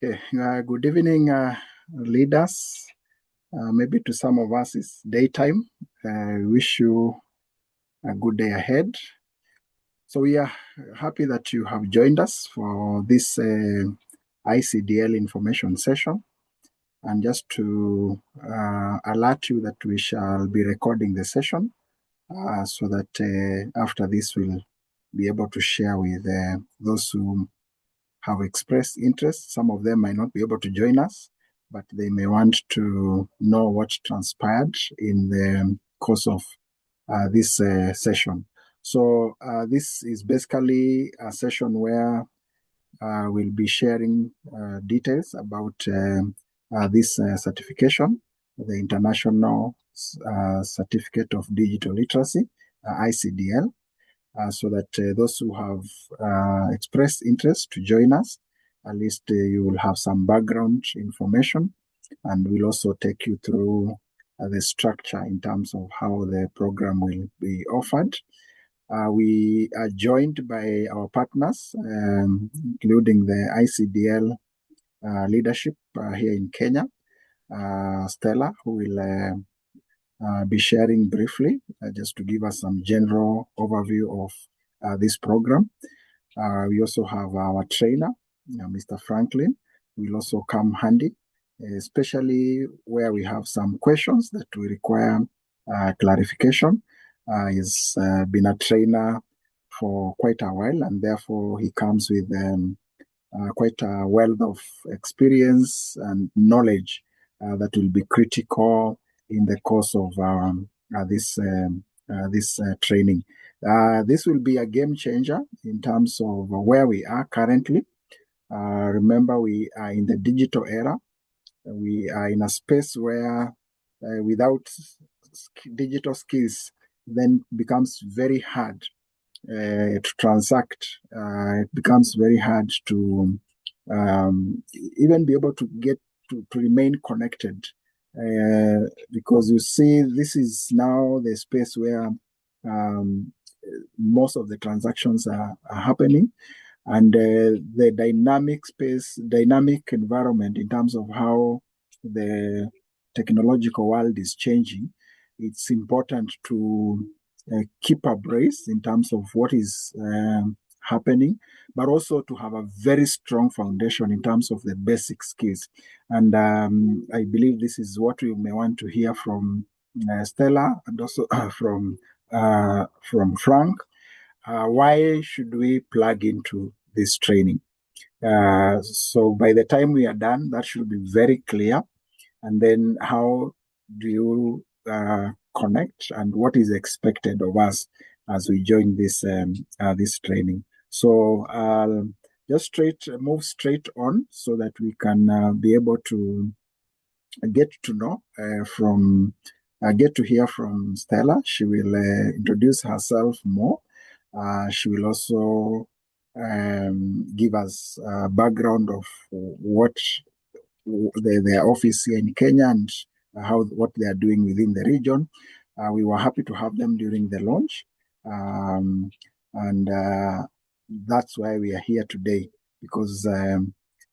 Okay, good evening, leaders. Maybe to some of us it's daytime. I wish you a good day ahead. So we are happy that you have joined us for this ICDL information session. And just to alert you that we shall be recording the session so that after this we'll be able to share with those who have expressed interest. Some of them might not be able to join us, but they may want to know what transpired in the course of this session. So this is basically a session where we'll be sharing details about this certification, the International Certificate of Digital Literacy, ICDL, so that those who have expressed interest to join us, at least you will have some background information, and we'll also take you through the structure in terms of how the program will be offered. We are joined by our partners, including the ICDL leadership here in Kenya, Stella, who will be sharing briefly, just to give us some general overview of this program. We also have our trainer, Mr. Franklin, will also come handy, especially where we have some questions that we require clarification. He's been a trainer for quite a while, and therefore he comes with quite a wealth of experience and knowledge that will be critical in the course of this training. This will be a game changer in terms of where we are currently. Remember, we are in the digital era. We are in a space where without digital skills, then becomes very hard to transact. It becomes very hard to even be able to get to remain connected. Because you see, this is now the space where most of the transactions are happening, and the dynamic environment in terms of how the technological world is changing, it's important to keep abreast in terms of what is happening, but also to have a very strong foundation in terms of the basic skills. And I believe this is what we may want to hear from Stella, and also from Frank. Why should we plug into this training? So by the time we are done, that should be very clear. And then how do you connect, and what is expected of us as we join this this training? So I'll just move straight on so that we can be able to get to know get to hear from Stella. She will introduce herself more. She will also give us a background of what their office here in Kenya and what they are doing within the region. We were happy to have them during the launch, and that's why we are here today, because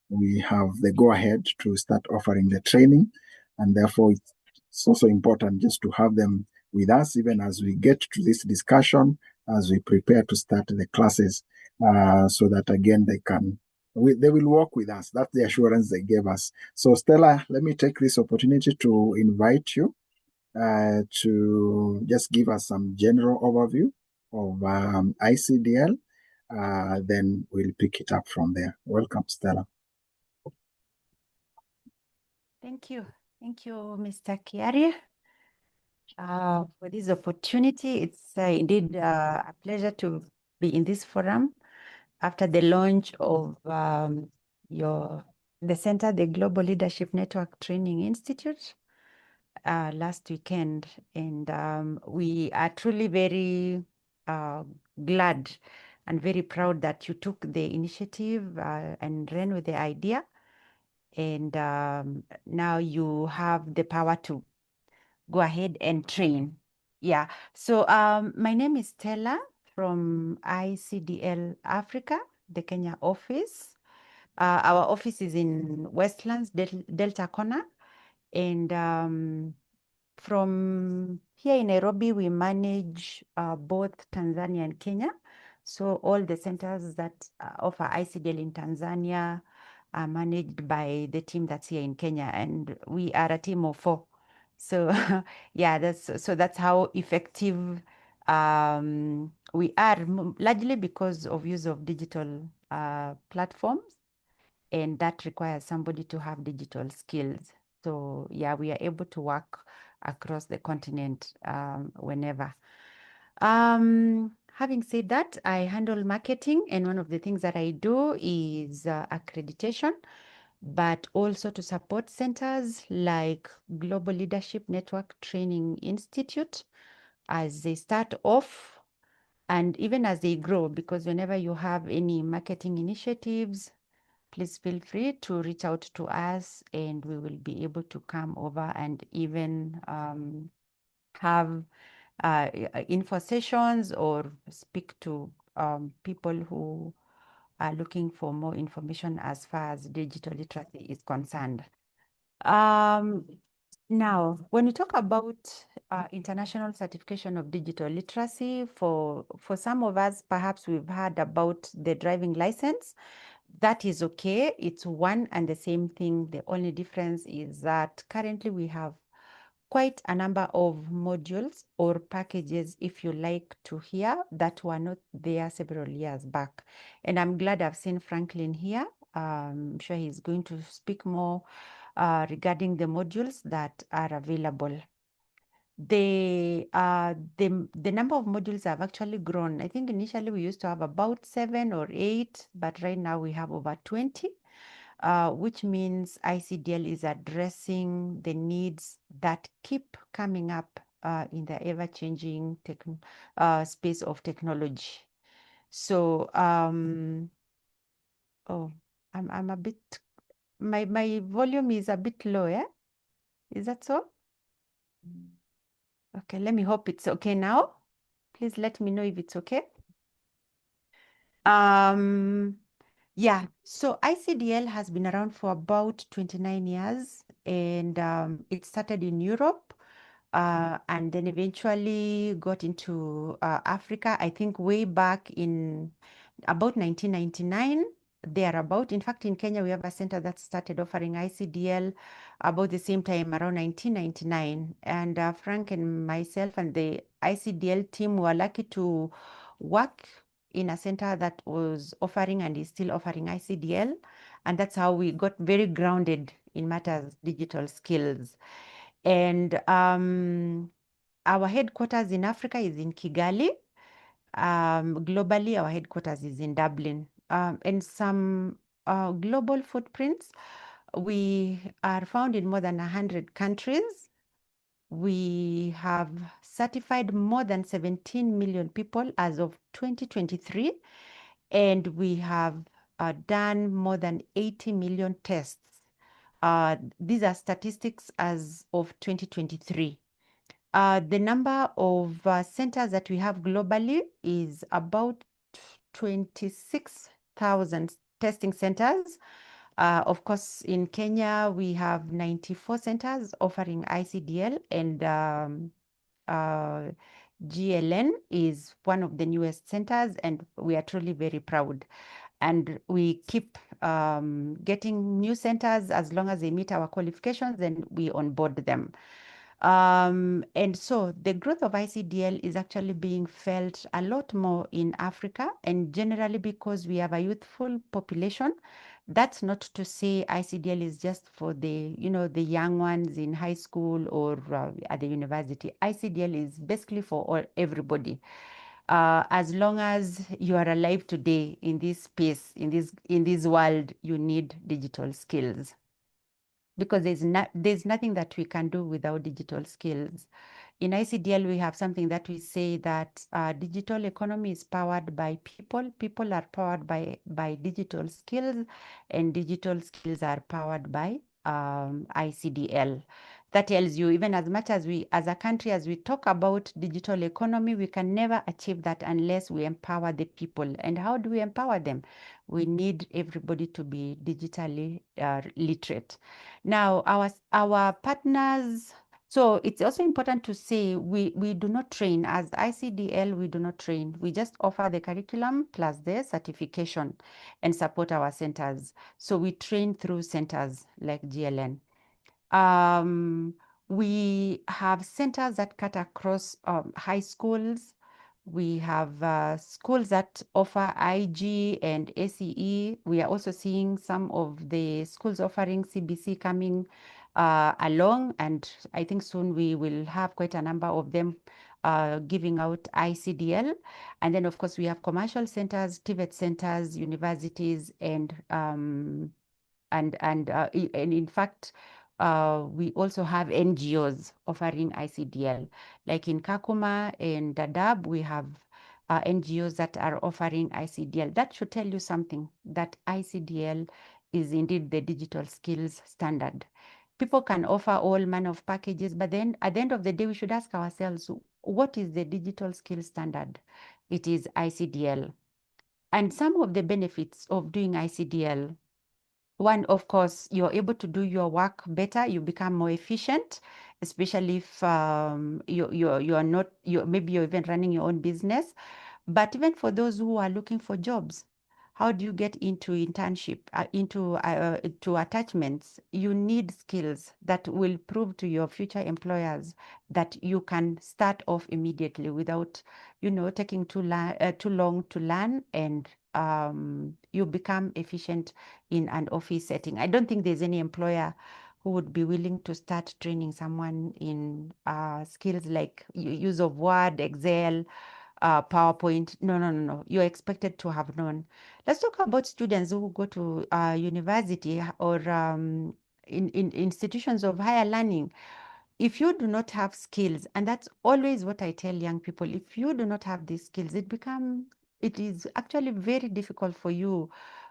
we have the go-ahead to start offering the training, and therefore it's also important just to have them with us, even as we get to this discussion, as we prepare to start the classes, so that again they will work with us. That's the assurance they gave us. So Stella, let me take this opportunity to invite you to just give us some general overview of ICDL. Then we'll pick it up from there. Welcome, Stella. Thank you, Mr. Kiari, for this opportunity. It's indeed a pleasure to be in this forum after the launch of the center, the Global Leadership Network Training Institute, last weekend. And we are truly very glad and very proud that you took the initiative and ran with the idea. And now you have the power to go ahead and train. Yeah. So my name is Stella from ICDL Africa, the Kenya office. Our office is in Westlands, Delta Corner, and from here in Nairobi, we manage both Tanzania and Kenya. So all the centers that offer ICDL in Tanzania are managed by the team that's here in Kenya, and we are a team of 4. So yeah, that's how effective we are, largely because of use of digital platforms, and that requires somebody to have digital skills. So yeah, we are able to work across the continent whenever. Having said that, I handle marketing, and one of the things that I do is accreditation, but also to support centers like Global Leadership Network Training Institute as they start off and even as they grow, because whenever you have any marketing initiatives, please feel free to reach out to us, and we will be able to come over and even have info sessions or speak to people who are looking for more information as far as digital literacy is concerned. Now, when we talk about international certification of digital literacy, for some of us, perhaps we've heard about the driving license. That is okay. It's one and the same thing. The only difference is that currently we have quite a number of modules or packages, if you like to hear, that were not there several years back. And I'm glad I've seen Franklin here. I'm sure he's going to speak more regarding the modules that are available. The number of modules have actually grown. I think initially we used to have about 7 or 8, but right now we have over 20, which means ICDL is addressing the needs that keep coming up in the ever-changing space of technology. So, oh, I'm a bit, my volume is a bit low, yeah? Is that so? Okay, let me hope it's okay now. Please let me know if it's okay. Yeah, so ICDL has been around for about 29 years, and it started in Europe and then eventually got into Africa, I think way back in about 1999, thereabout. In fact, in Kenya, we have a center that started offering ICDL about the same time, around 1999. And Frank and myself and the ICDL team were lucky to work in a center that was offering and is still offering ICDL. And that's how we got very grounded in matters digital skills. And our headquarters in Africa is in Kigali. Globally, our headquarters is in Dublin. And some global footprints, we are found in more than 100 countries. We have certified more than 17 million people as of 2023, and we have done more than 80 million tests. These are statistics as of 2023. The number of centers that we have globally is about 26,000 testing centers. Of course, in Kenya, we have 94 centers offering ICDL, and GLN is one of the newest centers, and we are truly very proud. And we keep getting new centers as long as they meet our qualifications, and we onboard them. And so the growth of ICDL is actually being felt a lot more in Africa, and generally because we have a youthful population. That's not to say ICDL is just for the young ones in high school or at the university. ICDL is basically for everybody. As long as you are alive today in this space, in this world, you need digital skills, because there's nothing that we can do without digital skills. In ICDL, we have something that we say that digital economy is powered by people. People are powered by digital skills, and digital skills are powered by ICDL. That tells you, even as much as we, as a country, as we talk about digital economy, we can never achieve that unless we empower the people. And how do we empower them? We need everybody to be digitally literate. Now, our partners, so it's also important to say we do not train. As ICDL, we do not train. We just offer the curriculum plus the certification and support our centers. So we train through centers like GLN. We have centers that cut across high schools. We have schools that offer IG and ACE. We are also seeing some of the schools offering CBC coming along, and I think soon we will have quite a number of them giving out ICDL. And then, of course, we have commercial centers, TVET centers, universities, and in fact, we also have NGOs offering ICDL. Like in Kakuma and Dadaab, we have NGOs that are offering ICDL. That should tell you something, that ICDL is indeed the digital skills standard. People can offer all manner of packages, but then at the end of the day, we should ask ourselves, what is the digital skills standard? It is ICDL. And some of the benefits of doing ICDL: one, of course, you're able to do your work better. You become more efficient, especially if you're not, maybe you're even running your own business. But even for those who are looking for jobs, how do you get into internship, to attachments? You need skills that will prove to your future employers that you can start off immediately without, taking too long to learn, and you become efficient in an office setting. I don't think there's any employer who would be willing to start training someone in skills like use of Word, Excel, PowerPoint. No, no, no, no. You're expected to have known. Let's talk about students who go to university or in institutions of higher learning. If you do not have skills, and that's always what I tell young people, if you do not have these skills, it is actually very difficult for you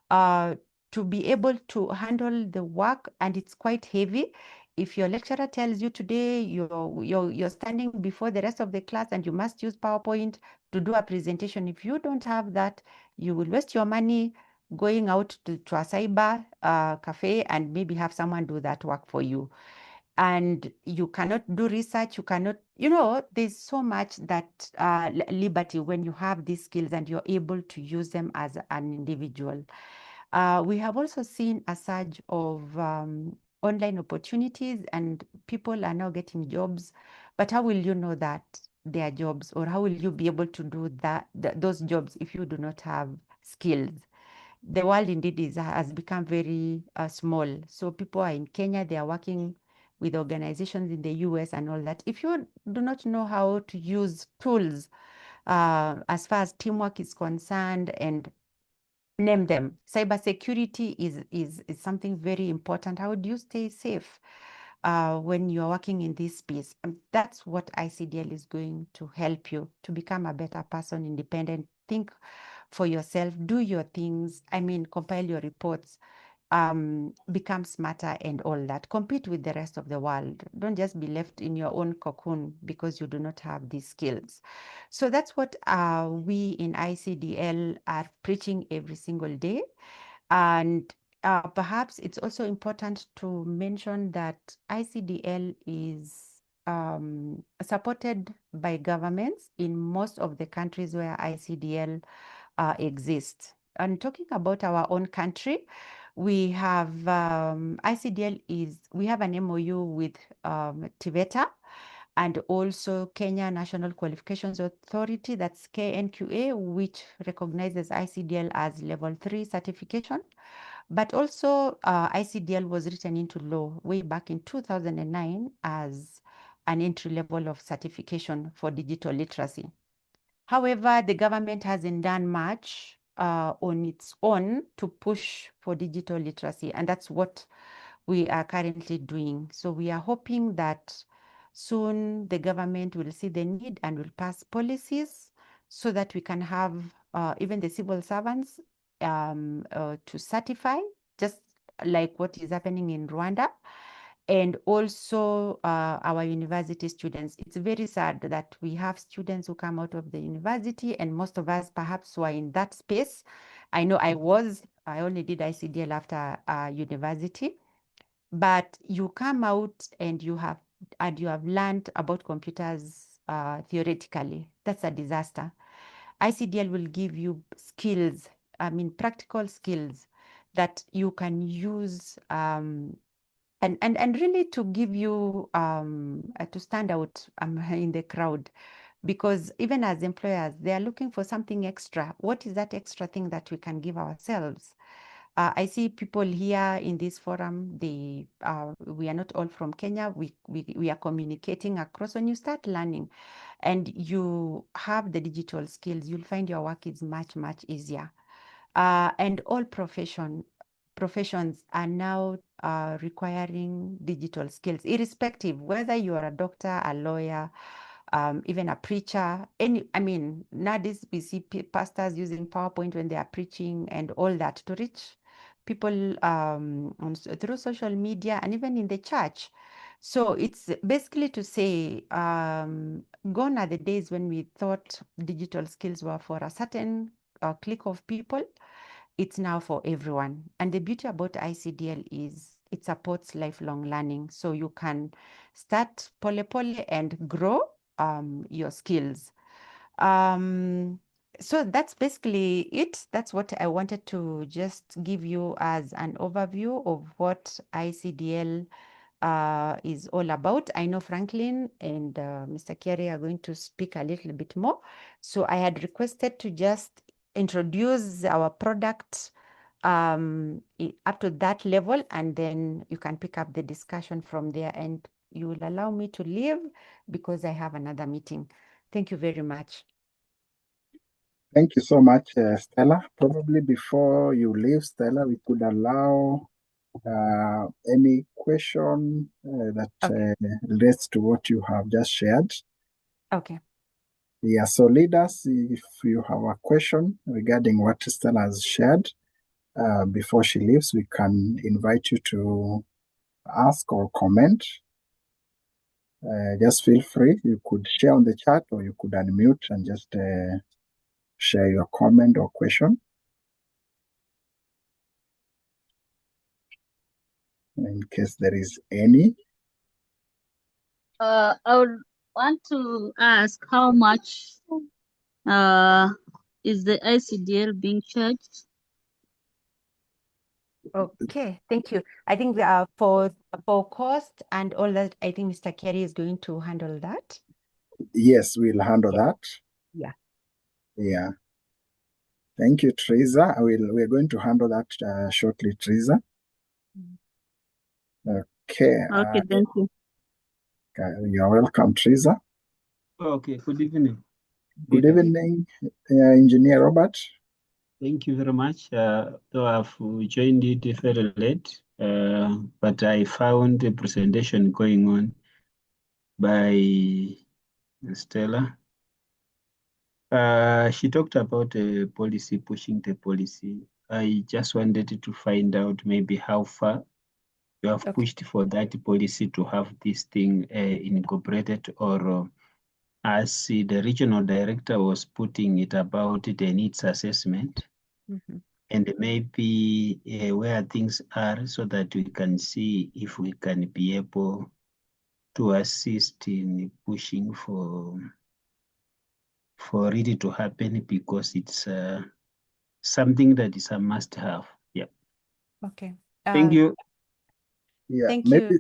uh, to be able to handle the work, and it's quite heavy. If your lecturer tells you today you're standing before the rest of the class and you must use PowerPoint to do a presentation, if you don't have that, you will waste your money going out to a cyber cafe and maybe have someone do that work for you. And you cannot do research, you cannot, there's so much that liberty when you have these skills and you're able to use them as an individual. We have also seen a surge of online opportunities, and people are now getting jobs. But how will you know that they are jobs, or how will you be able to do those jobs if you do not have skills? The world indeed has become very small. So people are in Kenya, they are working with organizations in the US and all that. If you do not know how to use tools as far as teamwork is concerned, and name them, cybersecurity is something very important. How do you stay safe when you're working in this space? And that's what ICDL is going to help you to become a better person, independent, think for yourself, do your things, compile your reports, become smarter and all that. Compete with the rest of the world. Don't just be left in your own cocoon because you do not have these skills. So that's what we in ICDL are preaching every single day. And perhaps it's also important to mention that ICDL is supported by governments in most of the countries where ICDL exists. And talking about our own country, we have we have an MOU with TVETA, and also Kenya National Qualifications Authority, that's KNQA, which recognizes ICDL as level 3 certification. But also ICDL was written into law way back in 2009 as an entry level of certification for digital literacy. However, the government hasn't done much on its own to push for digital literacy, and that's what we are currently doing. So we are hoping that soon the government will see the need and will pass policies so that we can have even the civil servants to certify, just like what is happening in Rwanda. and also our university students. It's very sad that we have students who come out of the university, and most of us perhaps were in that space. I know I only did ICDL after university, but you come out and you have learned about computers theoretically. That's a disaster. ICDL will give you skills, I mean, practical skills that you can use and really to give you to stand out in the crowd, because even as employers, they are looking for something extra. What is that extra thing that we can give ourselves? I see people here in this forum, we are not all from Kenya. We are communicating across. When you start learning and you have the digital skills, you'll find your work is much, much easier. And all professions are now requiring digital skills, irrespective whether you are a doctor, a lawyer, even a preacher. I mean, nowadays we see pastors using PowerPoint when they are preaching and all that to reach people through social media and even in the church. So it's basically to say, gone are the days when we thought digital skills were for a certain clique of people. It's now for everyone. And the beauty about ICDL is it supports lifelong learning. So you can start pole pole and grow your skills. So that's basically it. That's what I wanted to just give you as an overview of what ICDL is all about. I know Franklin and Mr. Kerry are going to speak a little bit more. So I had requested to just introduce our product up to that level, and then you can pick up the discussion from there. And you will allow me to leave because I have another meeting. Thank you very much. Thank you so much, Stella. Probably before you leave, Stella, we could allow any question that Okay. relates to what you have just shared. Okay. Yeah, so leaders, if you have a question regarding what Stella has shared, before she leaves, we can invite you to ask or comment. Just feel free. You could share on the chat or you could unmute and just share your comment or question. In case there is any. I would want to ask how much is the ICDL being charged? Okay, thank you. I think for cost and all that, I think Mr. Kerry is going to handle that. Yes, we'll handle that. Yeah. Yeah. Thank you, Teresa. We're going to handle that shortly, Teresa. Okay. Okay, thank you. You're welcome, Teresa. Okay, good evening. Good Leader. evening, Engineer Robert. Thank you very much. Though I've joined it very late, but I found the presentation going on by Stella. She talked about the policy, pushing the policy. I just wanted to find out maybe how far you have pushed for that policy to have this thing incorporated, or as the regional director was putting it about the needs assessment. Mm-hmm. And maybe where things are so that we can see if we can be able to assist in pushing for it to happen, because it's something that is a must-have. Yeah. Okay. Thank you. Yeah, Thank maybe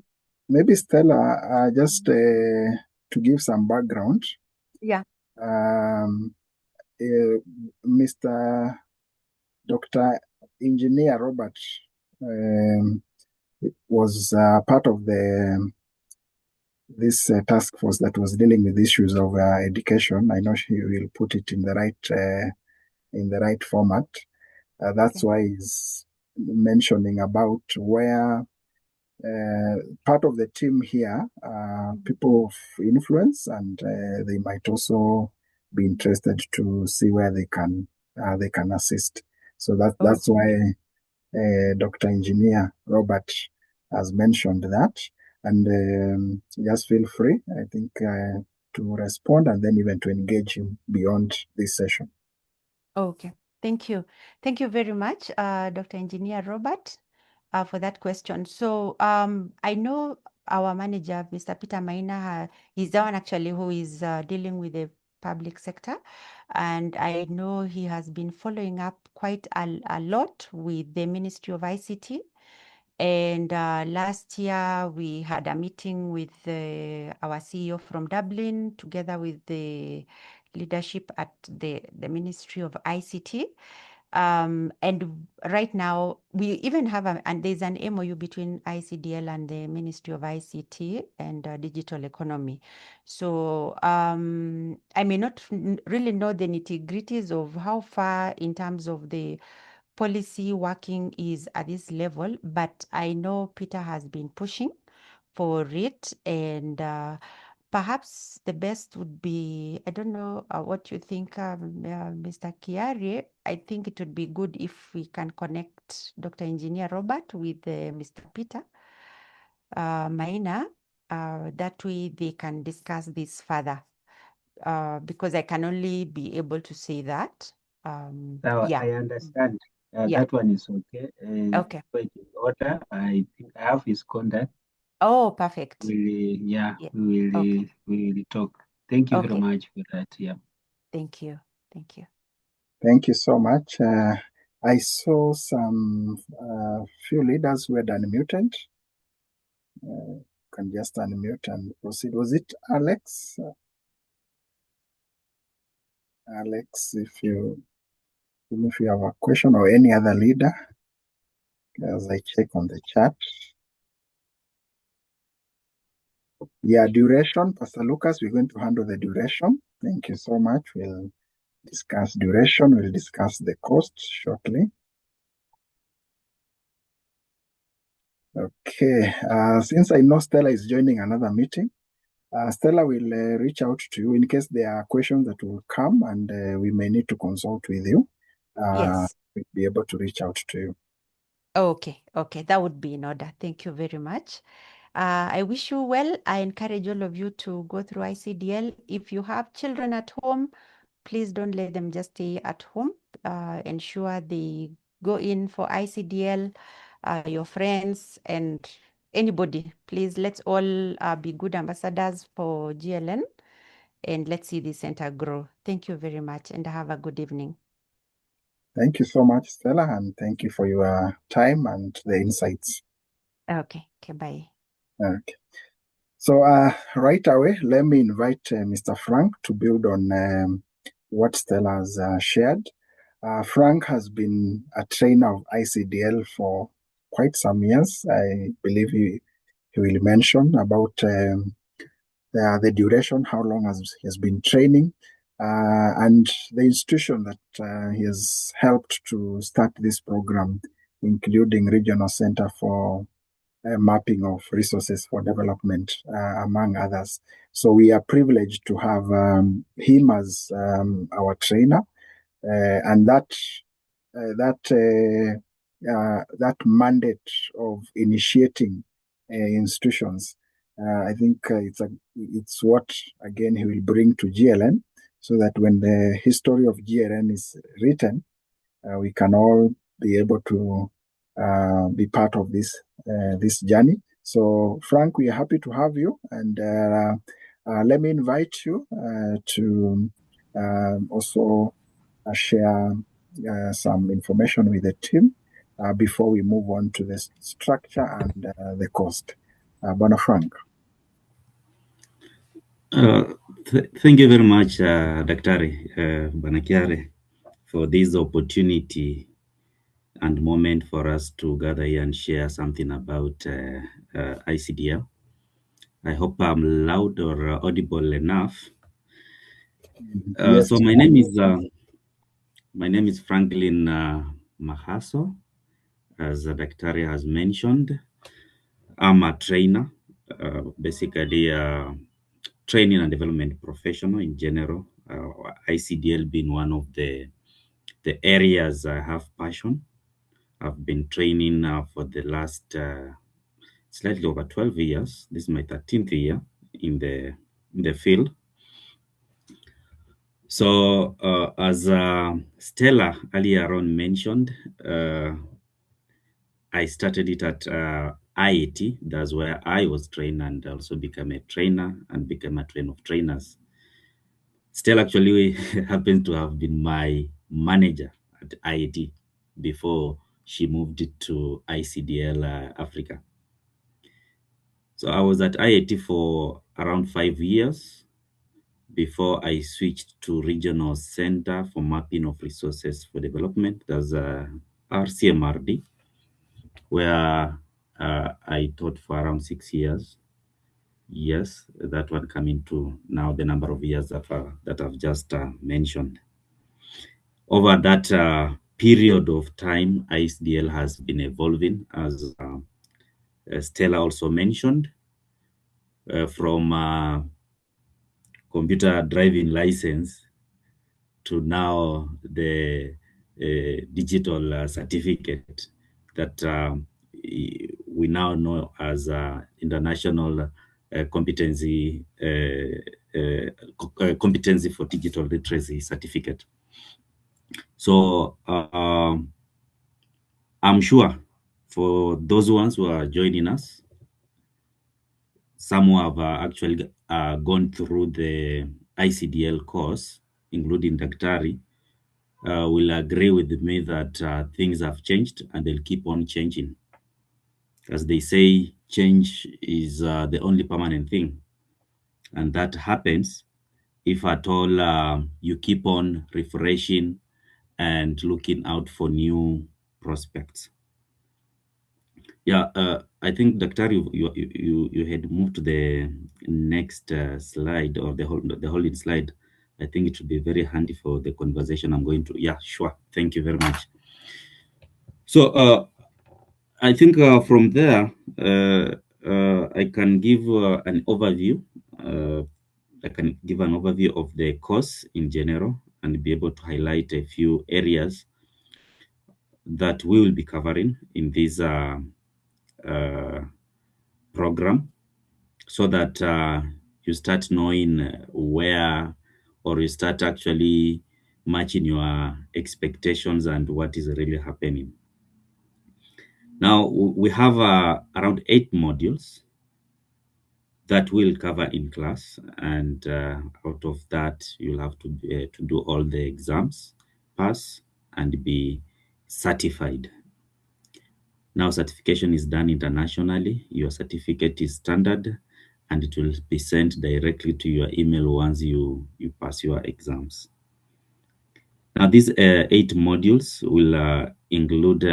you. Stella, just to give some background. Yeah. Mr. Dr. Engineer Robert was part of this task force that was dealing with issues of education. I know she will put it in the right format. That's why he's mentioning about where part of the team here are people of influence, and they might also be interested to see where they can assist. So that's why Dr. Engineer Robert has mentioned that. And just feel free, I think, to respond and then even to engage him beyond this session. Okay, thank you. Thank you very much, Dr. Engineer Robert, for that question. So I know our manager, Mr. Peter Maina, is the one actually who is dealing with the public sector. And I know he has been following up quite a lot with the Ministry of ICT. And last year we had a meeting with our CEO from Dublin, together with the leadership at the Ministry of ICT. And right now we even have and there's an MOU between ICDL and the Ministry of ICT and digital economy. So I may not really know the nitty-gritties of how far in terms of the policy working is at this level, but I know Peter has been pushing for it, and perhaps the best would be, I don't know what you think, Mr. Kiari. I think it would be good if we can connect Dr. Engineer Robert with Mr. Peter Maina. That way they can discuss this further, because I can only be able to say that. Yeah. I understand. Yeah. That one is okay. Okay. Quite in order. I think I have his contact. Oh, perfect. Yeah, Yeah. we Okay. will talk. Thank you very Okay. much for that. Yeah. Thank you. Thank you. Thank you so much. I saw some few leaders who had unmuted. Can just unmute and proceed. Was it Alex? Alex, if you have a question, or any other leader, as I check on the chat. Yeah, duration, Pastor Lucas, we're going to handle the duration. Thank you so much. We'll discuss duration. We'll discuss the cost shortly. Okay, since I know Stella is joining another meeting, Stella will reach out to you in case there are questions that will come and we may need to consult with you. Yes. We'll be able to reach out to you. Okay. Okay. That would be in order. Thank you very much. I wish you well. I encourage all of you to go through ICDL. If you have children at home, please don't let them just stay at home. Ensure they go in for ICDL, your friends and anybody. Please, let's all be good ambassadors for GLN, and let's see the center grow. Thank you very much, and have a good evening. Thank you so much, Stella, and thank you for your time and the insights. Okay. Okay, bye. Okay. So right away, let me invite Mr. Frank to build on what Stella has shared. Frank has been a trainer of ICDL for quite some years. I believe he will mention about the duration, how long he has been training, and the institution that he has helped to start this program, including Regional Center for Mapping of Resources for Development, among others. So we are privileged to have him as our trainer, and that mandate of initiating institutions, I think it's what again he will bring to GLN, so that when the history of GLN is written, we can all be able to be part of this journey. So Frank, we are happy to have you, and let me invite you to also share some information with the team before we move on to the structure and the cost. Bwana Frank. Thank you very much, Daktari Banakiare, for this opportunity and moment for us to gather here and share something about ICDL. I hope I'm loud or audible enough. Yes. So my name is Franklin Mahaso. As Daktari has mentioned, I'm a trainer, basically training and development professional in general. ICDL being one of the areas I have passion. I've been training for the last slightly over 12 years. This is my 13th year in the field. So as Stella earlier on mentioned, I started it at IIT. That's where I was trained and also became a trainer and became a trainer of trainers. Stella actually happens to have been my manager at IIT before she moved it to ICDL Africa. So I was at IIT for around 5 years before I switched to Regional Center for Mapping of Resources for Development. That's RCMRD, where I taught for around 6 years. Yes, that one coming to now the number of years that I've just mentioned. Over that period of time, ICDL has been evolving, as Stella also mentioned, from computer driving license to now the digital certificate that we now know as international competency competency for digital literacy certificate. So I'm sure for those ones who are joining us, some who have actually gone through the ICDL course, including Daktari, will agree with me that things have changed and they'll keep on changing. As they say, change is the only permanent thing. And that happens if at all you keep on refreshing and looking out for new prospects. Yeah, I think, Dr. You had moved to the next slide, or the holding slide. I think it would be very handy for the conversation I'm going to. Yeah, sure. Thank you very much. So I think from there, I can give an overview. I can give an overview of the course in general and be able to highlight a few areas that we will be covering in this program, so that you start knowing where, or you start actually matching your expectations and what is really happening. Now, we have around 8 modules that we'll cover in class, and out of that, you'll have to do all the exams, pass, and be certified. Now, certification is done internationally. Your certificate is standard, and it will be sent directly to your email once you pass your exams. Now, these 8 modules will include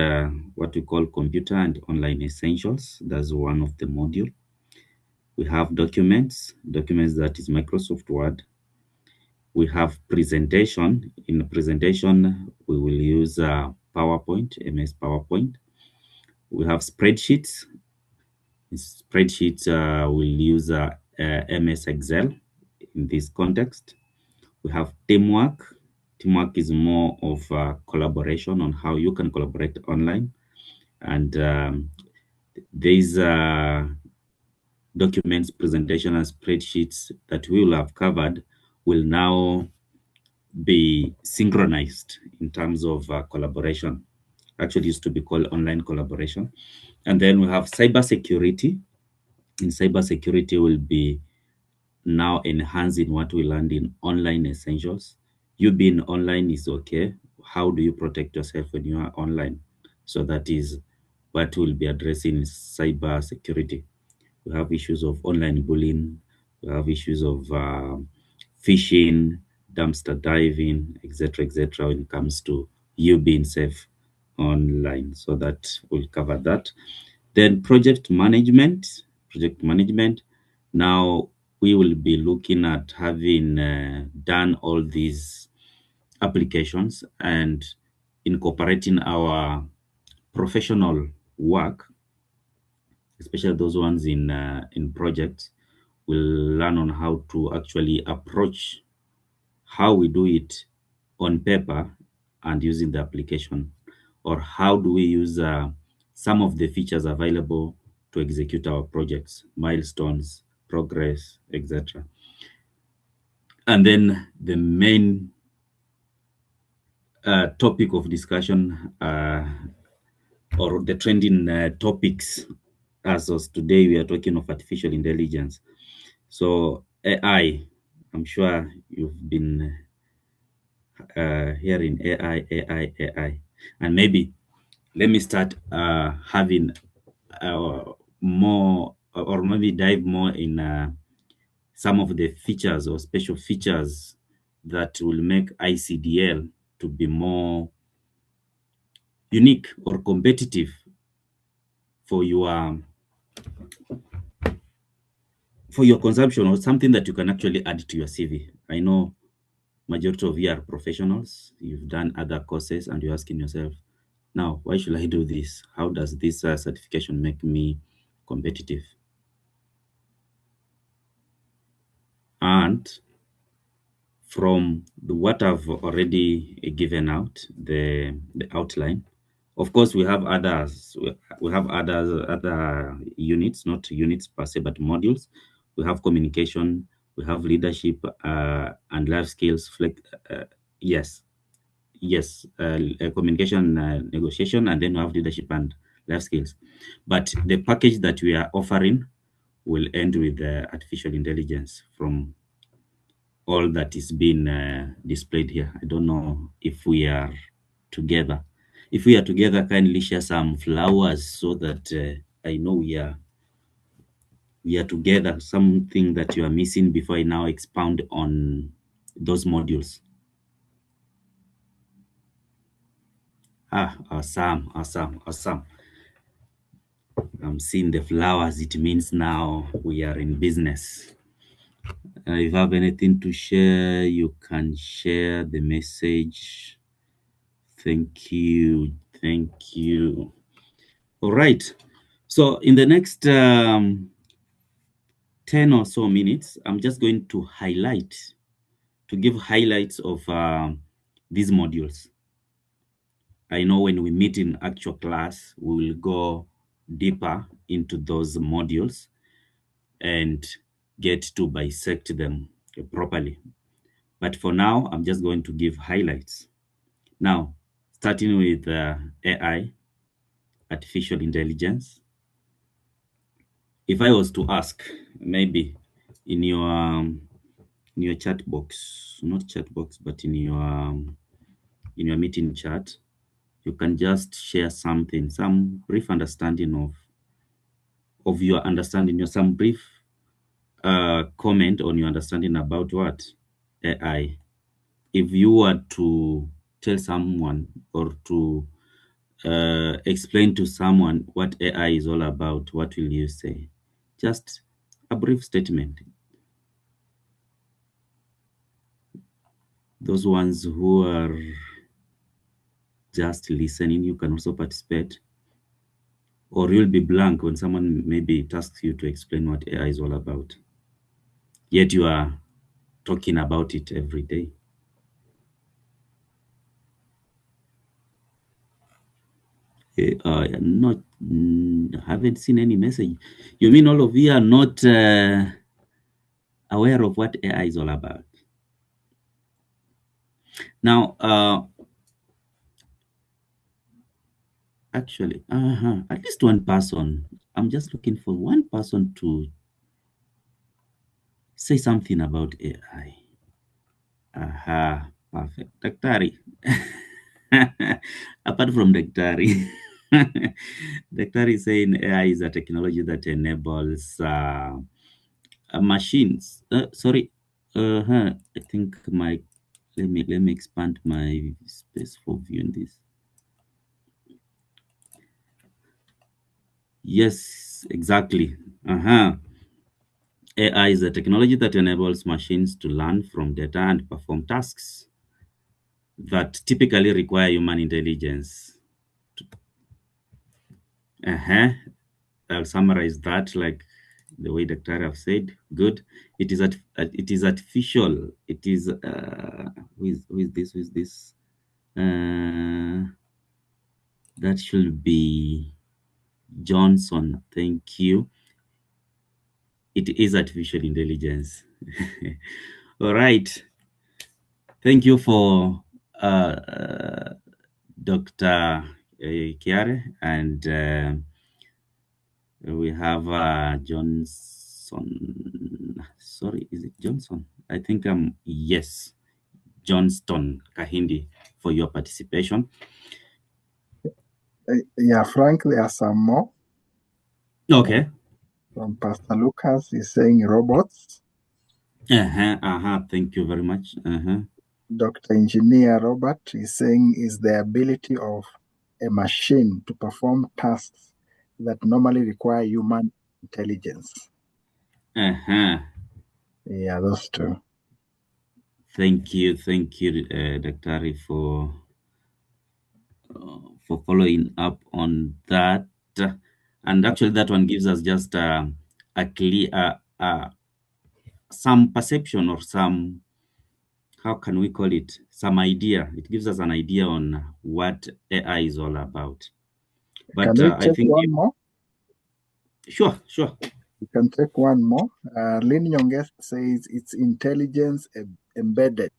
what we call computer and online essentials. That's one of the module. We have documents that is Microsoft Word. We have presentation. In presentation, we will use PowerPoint, MS PowerPoint. We have spreadsheets. Spreadsheets will use MS Excel in this context. We have teamwork. Teamwork is more of collaboration on how you can collaborate online. And these documents, presentation, and spreadsheets that we will have covered will now be synchronized in terms of collaboration. Actually used to be called online collaboration. And then we have cybersecurity. In cybersecurity will be now enhancing what we learned in online essentials. You being online is okay. How do you protect yourself when you are online? So that is what we'll be addressing in cybersecurity. We have issues of online bullying. We have issues of phishing, dumpster diving, etc., when it comes to you being safe online. So that will cover that. Then project management. Now we will be looking at having done all these applications and incorporating our professional work, especially those ones in projects. We'll learn on how to actually approach how we do it on paper and using the application, or how do we use some of the features available to execute our projects, milestones, progress, etc. And then the main topic of discussion or the trending topics as of today, we are talking of artificial intelligence. So AI, I'm sure you've been hearing AI. And maybe let me start having more, or maybe dive more in some of the features or special features that will make ICDL to be more unique or competitive for your consumption, or something that you can actually add to your CV. I know majority of you are professionals, you've done other courses, and you're asking yourself, now, why should I do this? How does this certification make me competitive? And from what I've already given out, the outline, of course, we have others. We have other units, not units per se, but modules. We have communication, we have leadership and life skills. Communication, negotiation, and then we have leadership and life skills. But the package that we are offering will end with artificial intelligence from all that is being displayed here. I don't know if we are together. If we are together, kindly share some flowers so that I know we are together. Something that you are missing before I now expound on those modules. Awesome. I'm seeing the flowers. It means now we are in business. If you have anything to share, you can share the message. Thank you. All right. So in the next 10 or so minutes, I'm just going to give highlights of these modules. I know when we meet in actual class, we will go deeper into those modules and get to bisect them properly. But for now, I'm just going to give highlights. Now, starting with AI, artificial intelligence. If I was to ask, maybe in your chat box, not chat box, but in your meeting chat, you can just share something, some brief understanding of your understanding, or some brief comment on your understanding about what AI. If you were to tell someone or to explain to someone what AI is all about, what will you say? Just a brief statement. Those ones who are just listening, you can also participate. Or you'll be blank when someone maybe asks you to explain what AI is all about. Yet you are talking about it every day. Haven't seen any message. You mean all of you are not aware of what AI is all about? Now, actually, at least one person. I'm just looking for one person to say something about AI. Perfect. Daktari. Apart from Daktari, Daktari is saying AI is a technology that enables machines. I think let me expand my space for viewing this. Yes, exactly. AI is a technology that enables machines to learn from data and perform tasks that typically require human intelligence. I'll summarize that like the way Dr. have said. Good. It is artificial. It is who is this? That should be Johnson, thank you. It is artificial intelligence. All right. Thank you for Dr. Kiare, and we have Johnson. Sorry, is it Johnson? I think yes, Johnston Kahindi, for your participation. Yeah, Frank, there are some more. Okay. From Pastor Lucas, he's saying robots. Thank you very much. Dr. Engineer Robert is saying is the ability of a machine to perform tasks that normally require human intelligence. Yeah, those two. Thank you, Dr. Ari, for following up on that. And actually, that one gives us just a clear, some perception or some, how can we call it? Some idea. It gives us an idea on what AI is all about. But Can we I take think one more? Sure. You can take one more. Lynn Nyong'o says it's intelligence embedded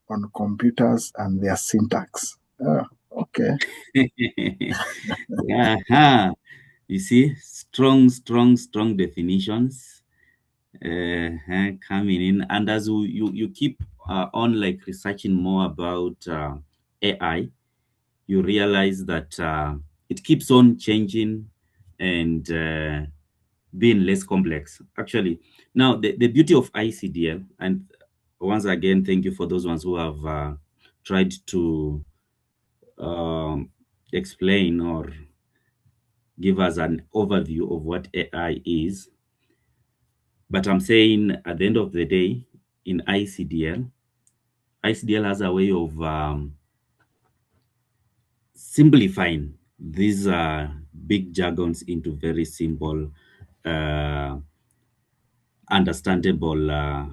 on computers and their syntax. Okay. You see, strong definitions coming in. And as you keep on like researching more about AI, you realize that it keeps on changing and being less complex. Actually, now the beauty of ICDL, and once again, thank you for those ones who have tried to explain or give us an overview of what AI is. But I'm saying at the end of the day, in ICDL has a way of simplifying these big jargons into very simple, understandable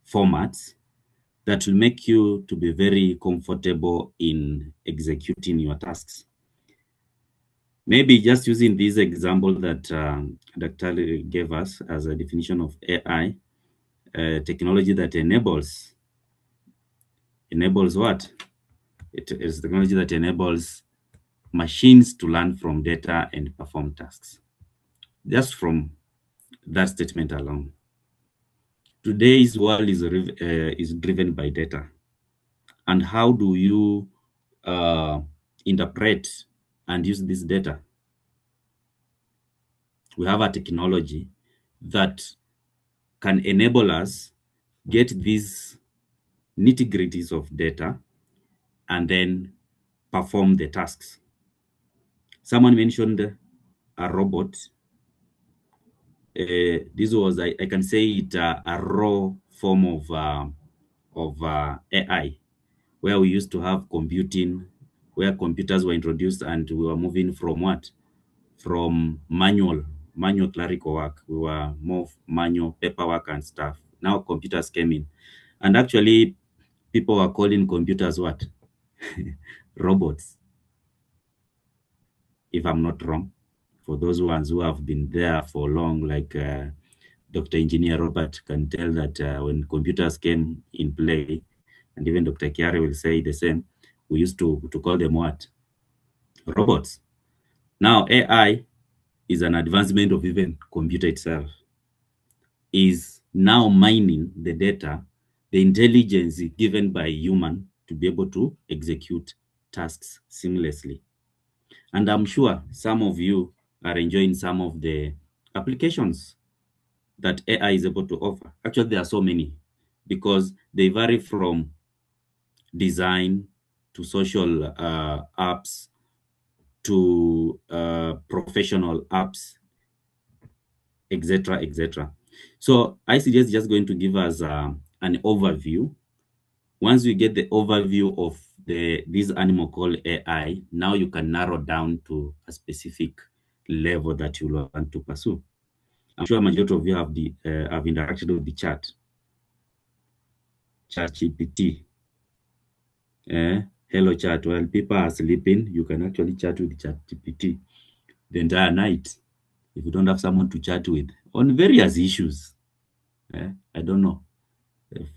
formats that will make you to be very comfortable in executing your tasks. Maybe just using this example that Dr. Ali gave us as a definition of AI, technology that enables what? It is technology that enables machines to learn from data and perform tasks. Just from that statement alone. Today's world is driven by data. And how do you interpret and use this data? We have a technology that can enable us get these nitty-gritties of data and then perform the tasks. Someone mentioned a robot. This was, I can say it, a raw form of AI, where we used to have computing, where computers were introduced and we were moving from what? From manual clerical work. We were more manual paperwork and stuff. Now computers came in. And actually, people are calling computers what? Robots, if I'm not wrong. For those ones who have been there for long, like Dr. Engineer Robert can tell that when computers came in play, and even Dr. Kiare will say the same, we used to call them what? Robots. Now AI is an advancement of even computer itself, is now mining the data, the intelligence given by human to be able to execute tasks seamlessly. And I'm sure some of you are enjoying some of the applications that AI is able to offer. Actually, there are so many because they vary from design to social apps to professional apps, etc., etc. So ICDS is just going to give us an overview. Once you get the overview of this animal called AI, now you can narrow down to a specific level that you want to pursue. I'm sure a majority of you have interacted with the chat GPT. Hello chat. While people are sleeping, you can actually chat with ChatGPT. the entire night if you don't have someone to chat with on various issues. I don't know.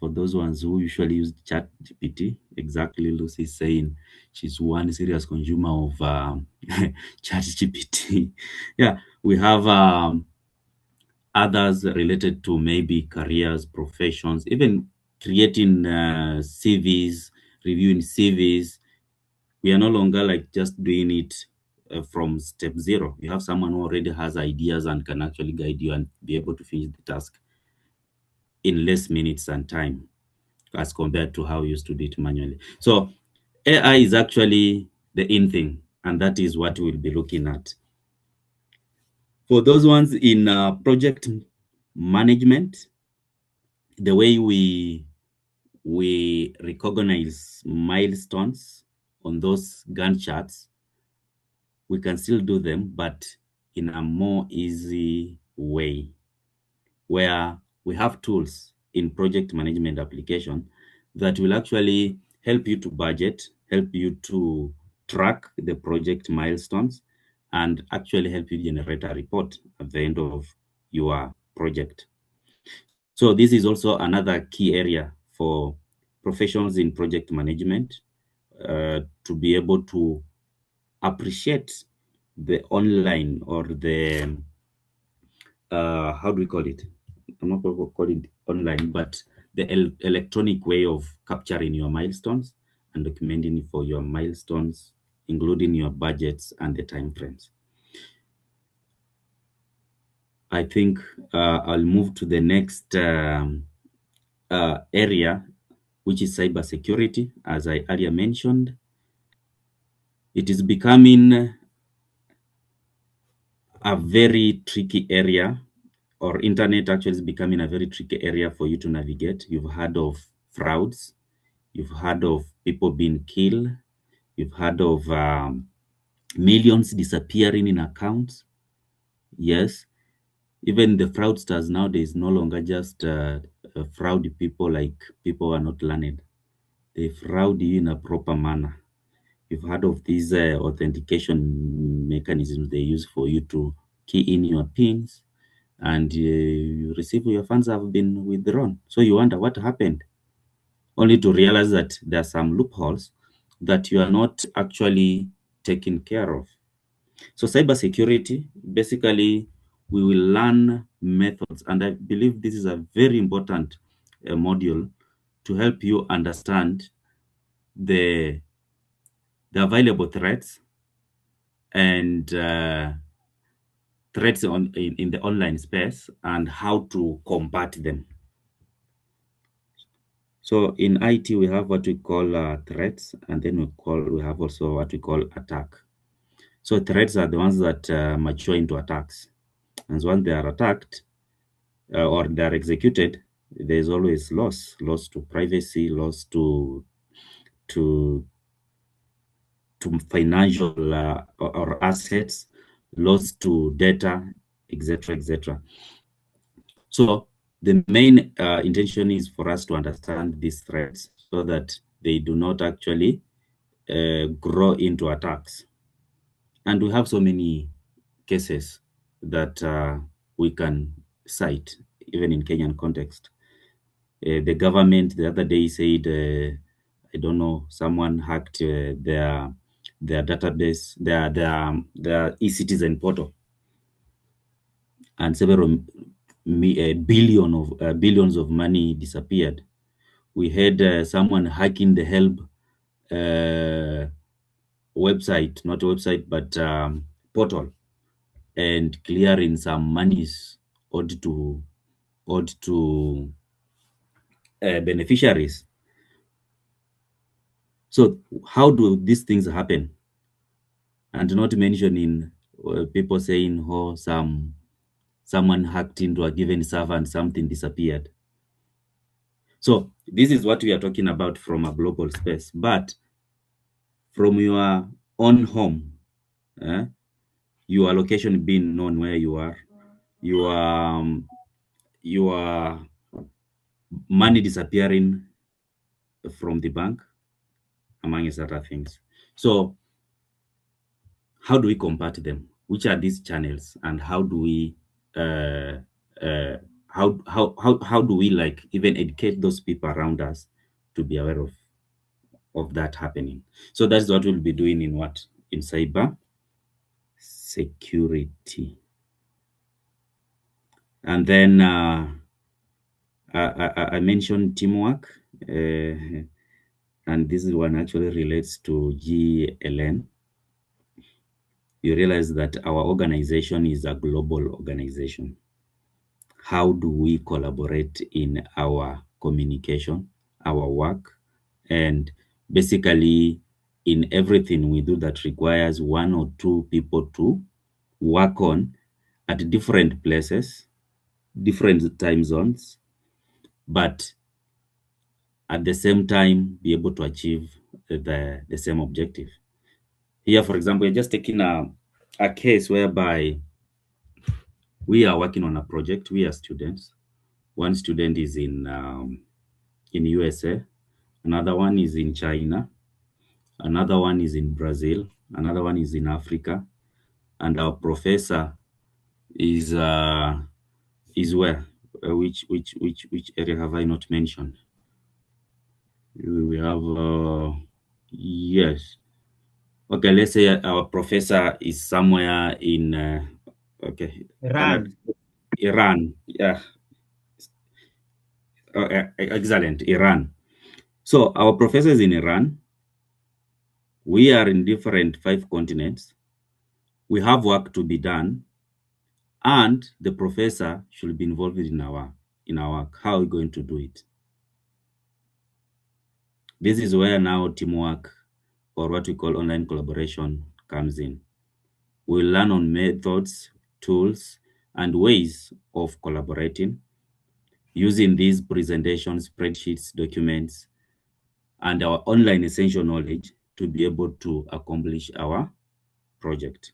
For those ones who usually use ChatGPT, exactly Lucy is saying she's one serious consumer of ChatGPT. Yeah, we have others related to maybe careers, professions, even creating CVs, reviewing CVs. We are no longer like just doing it from step zero. You have someone who already has ideas and can actually guide you and be able to finish the task in less minutes and time as compared to how you used to do it manually. So AI is actually the in thing, and that is what we'll be looking at. For those ones in project management, the way we recognize milestones on those Gantt charts, we can still do them, but in a more easy way, where we have tools in project management application that will actually help you to budget, help you to track the project milestones, and actually help you generate a report at the end of your project. So this is also another key area for professionals in project management to be able to appreciate the online or the, how do we call it? I'm not going to call it online, but the electronic way of capturing your milestones and documenting for your milestones, including your budgets and the timeframes. I think I'll move to the next area, which is cybersecurity. As I earlier mentioned, it is becoming a very tricky area, or internet actually is becoming a very tricky area for you to navigate. You've heard of frauds, you've heard of people being killed, you've heard of millions disappearing in accounts. Yes, even the fraudsters nowadays no longer just fraud people like people who are not learned. They fraud you in a proper manner. You've heard of these authentication mechanisms they use for you to key in your pins, and you receive your funds have been withdrawn. So you wonder what happened, only to realize that there are some loopholes that you are not actually taking care of. So cybersecurity, basically, we will learn methods, and I believe this is a very important module to help you understand the available threats and threats in the online space and how to combat them. So in IT, we have what we call threats, and then we have also what we call attack. So threats are the ones that mature into attacks. And once they are attacked or they are executed, there's always loss to privacy, loss to financial or assets, loss to data, etc., etc. So the main intention is for us to understand these threats so that they do not actually grow into attacks. And we have so many cases that we can cite, even in Kenyan context. The government the other day said, I don't know, someone hacked their database, their e-citizen portal, and several billions of money disappeared. We had someone hacking the help website, not a website, but portal, and clearing some monies owed to beneficiaries. So how do these things happen? And not mentioning people saying, oh, someone hacked into a given server and something disappeared. So this is what we are talking about from a global space. But from your own home, your location being known where you are, your money disappearing from the bank, among other things. So how do we combat them? which are these channels, and how do we how do we like even educate those people around us to be aware of that happening? So that's what we'll be doing in cyber security. And then I mentioned teamwork, and this one actually relates to GLN. You realize that our organization is a global organization. How do we collaborate in our communication, our work, and basically in everything we do that requires one or two people to work on at different places, different time zones, but at the same time be able to achieve the same objective. Here, for example, we're just taking a case whereby we are working on a project. We are students. One student is in USA, another one is in China, another one is in Brazil, another one is in Africa, and our professor is where? Which area have I not mentioned? We have yes. Okay, let's say our professor is somewhere in okay, Iran. Iran. Yeah. Excellent, Iran. So our professor is in Iran. We are in different 5 continents. We have work to be done, and the professor should be involved in our work. How are we going to do it? This is where now teamwork, or what we call online collaboration, comes in. We'll learn on methods, tools, and ways of collaborating using these presentations, spreadsheets, documents, and our online essential knowledge to be able to accomplish our project.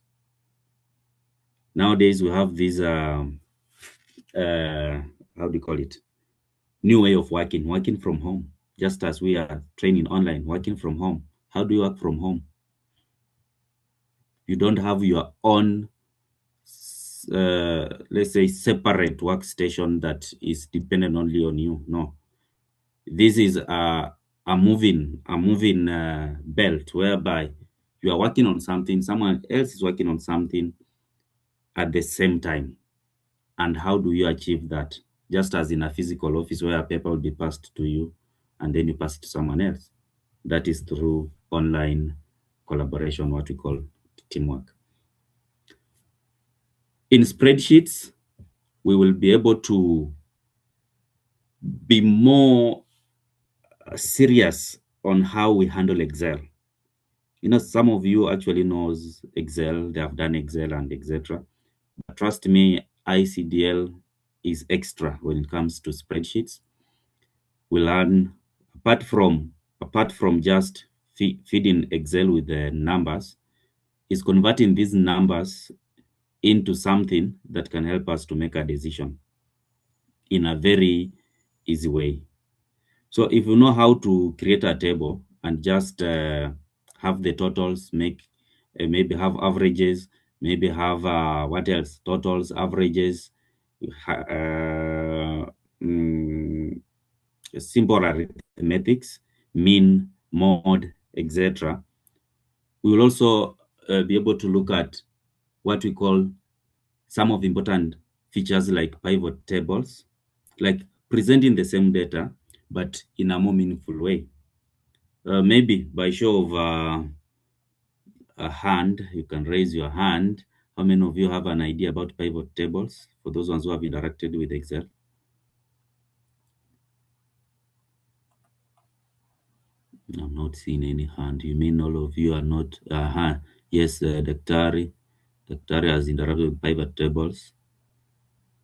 Nowadays, we have this, how do you call it? New way of working from home, just as we are training online, working from home. How do you work from home? You don't have your own, let's say, separate workstation that is dependent only on you. No, this is a moving belt whereby you are working on something, someone else is working on something at the same time. And how do you achieve that? Just as in a physical office where a paper will be passed to you and then you pass it to someone else. That is through online collaboration, what we call teamwork. In spreadsheets, we will be able to be more serious on how we handle Excel. You know, some of you actually knows Excel, they have done Excel and etc. But trust me, ICDL is extra when it comes to spreadsheets. We learn, apart from just feeding Excel with the numbers, is converting these numbers into something that can help us to make a decision in a very easy way. So if you know how to create a table and just have the totals, maybe have averages, maybe have what else? Totals, averages, simple arithmetics, mean, mode, etc. We will also be able to look at what we call some of the important features like pivot tables, like presenting the same data, but in a more meaningful way. Maybe by show of a hand, you can raise your hand. How many of you have an idea about pivot tables for those ones who have interacted with Excel? I'm not seeing any hand. You mean all of you are not? Yes, Daktari has interacted with pivot tables.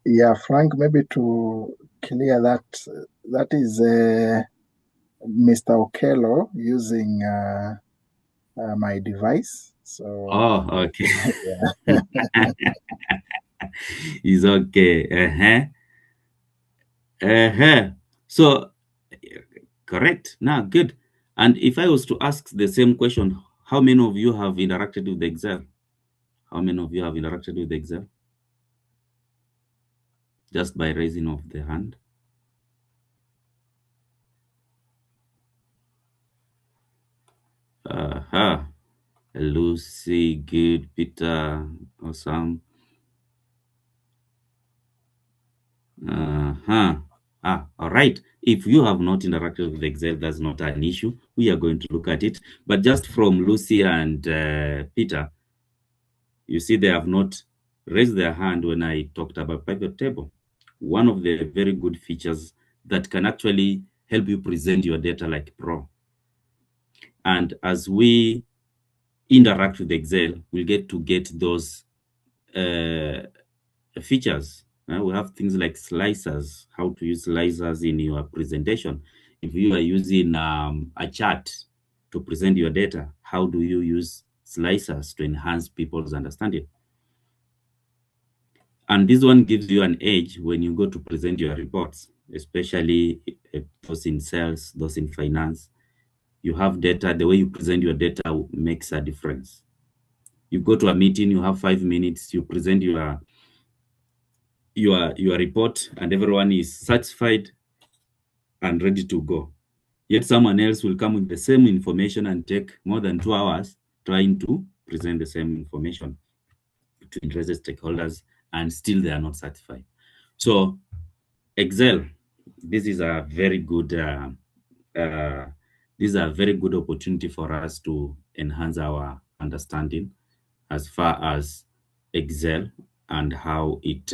Yeah, Frank, maybe to clear that, that is Mr. Okello using my device. So. Oh, okay. It's okay. So, correct. Now, good. And if I was to ask the same question, how many of you have interacted with Excel? How many of you have interacted with Excel? Just by raising of the hand. Lucy, good, Peter, awesome. All right. If you have not interacted with Excel, that's not an issue. We are going to look at it. But just from Lucy and Peter, you see they have not raised their hand when I talked about pivot table. One of the very good features that can actually help you present your data like pro. And as we interact with Excel, we'll get those features. We have things like slicers, how to use slicers in your presentation. If you are using a chart to present your data, how do you use slicers to enhance people's understanding? And this one gives you an edge when you go to present your reports, especially those in sales, those in finance. You have data, the way you present your data makes a difference. You go to a meeting, you have 5 minutes, you present your report, and everyone is satisfied and ready to go. Yet someone else will come with the same information and take more than 2 hours trying to present the same information to interested stakeholders, and still they are not satisfied. So Excel, this is a very good opportunity for us to enhance our understanding as far as Excel and how it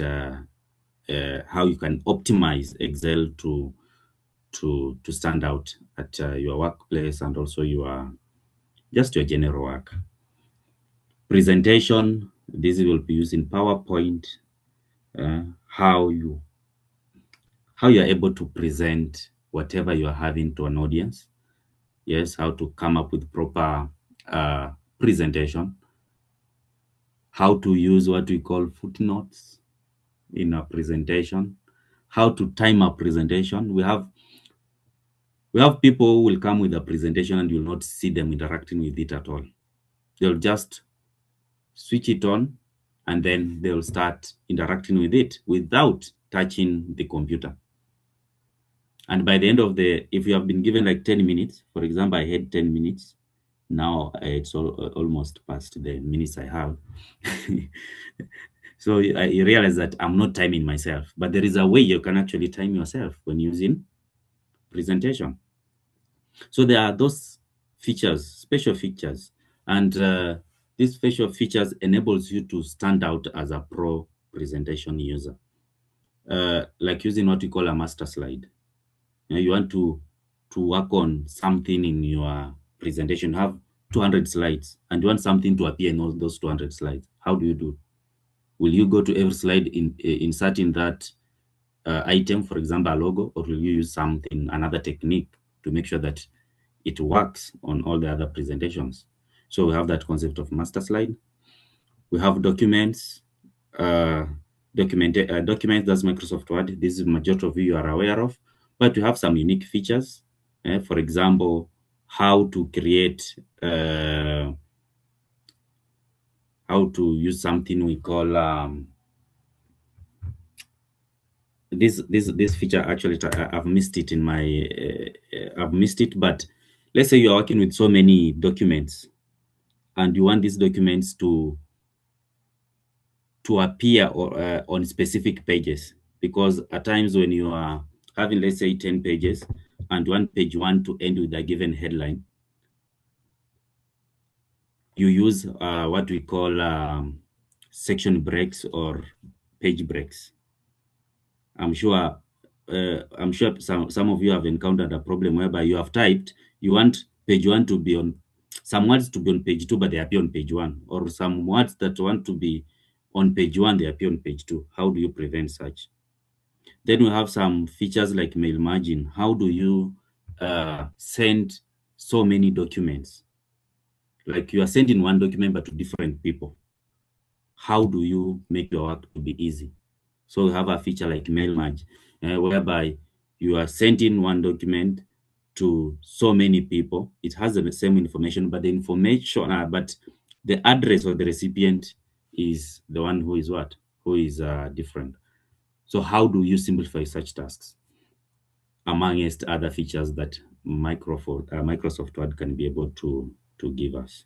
how you can optimize Excel to stand out at your workplace and also your general work. Presentation, this will be used in PowerPoint. How you are able to present whatever you are having to an audience. Yes, how to come up with proper presentation. How to use what we call footnotes in a presentation. How to time a presentation. We have people who will come with a presentation and you'll not see them interacting with it at all. They'll just switch it on and then they'll start interacting with it without touching the computer. And by the end of if you have been given like 10 minutes, for example, I had 10 minutes. Now it's almost past the minutes I have. So I realize that I'm not timing myself, but there is a way you can actually time yourself when using presentation. So there are those features, special features, and these special features enables you to stand out as a pro presentation user. Like using what we call a master slide. You want to work on something in your presentation, have 200 slides, and you want something to appear in those 200 slides. How do you do? Will you go to every slide insert in that item, for example, a logo, or will you use another technique to make sure that it works on all the other presentations? So we have that concept of master slide. We have documents. Documents, that's Microsoft Word. This is majority of you are aware of, but we have some unique features. For example, how to create, how to use something we call this feature. Actually, I've missed it in my I've missed it. But let's say you're working with so many documents, and you want these documents to appear on specific pages, because at times when you are having, let's say, 10 pages and one page one to end with a given headline, you use what we call section breaks or page breaks. I'm sure some of you have encountered a problem whereby you have typed, you want page one to be on, some words to be on page 2, but they appear on page 1, or some words that want to be on page 1, they appear on page 2. How do you prevent such? Then we have some features like mail margin. How do you send so many documents? Like you are sending one document but to different people. How do you make your work to be easy? So we have a feature like mail merge, whereby you are sending one document to so many people. It has the same information, but the information, but the address of the recipient is the one who is what? Who is different. So how do you simplify such tasks? Amongst other features that Microsoft Word can be able to give us.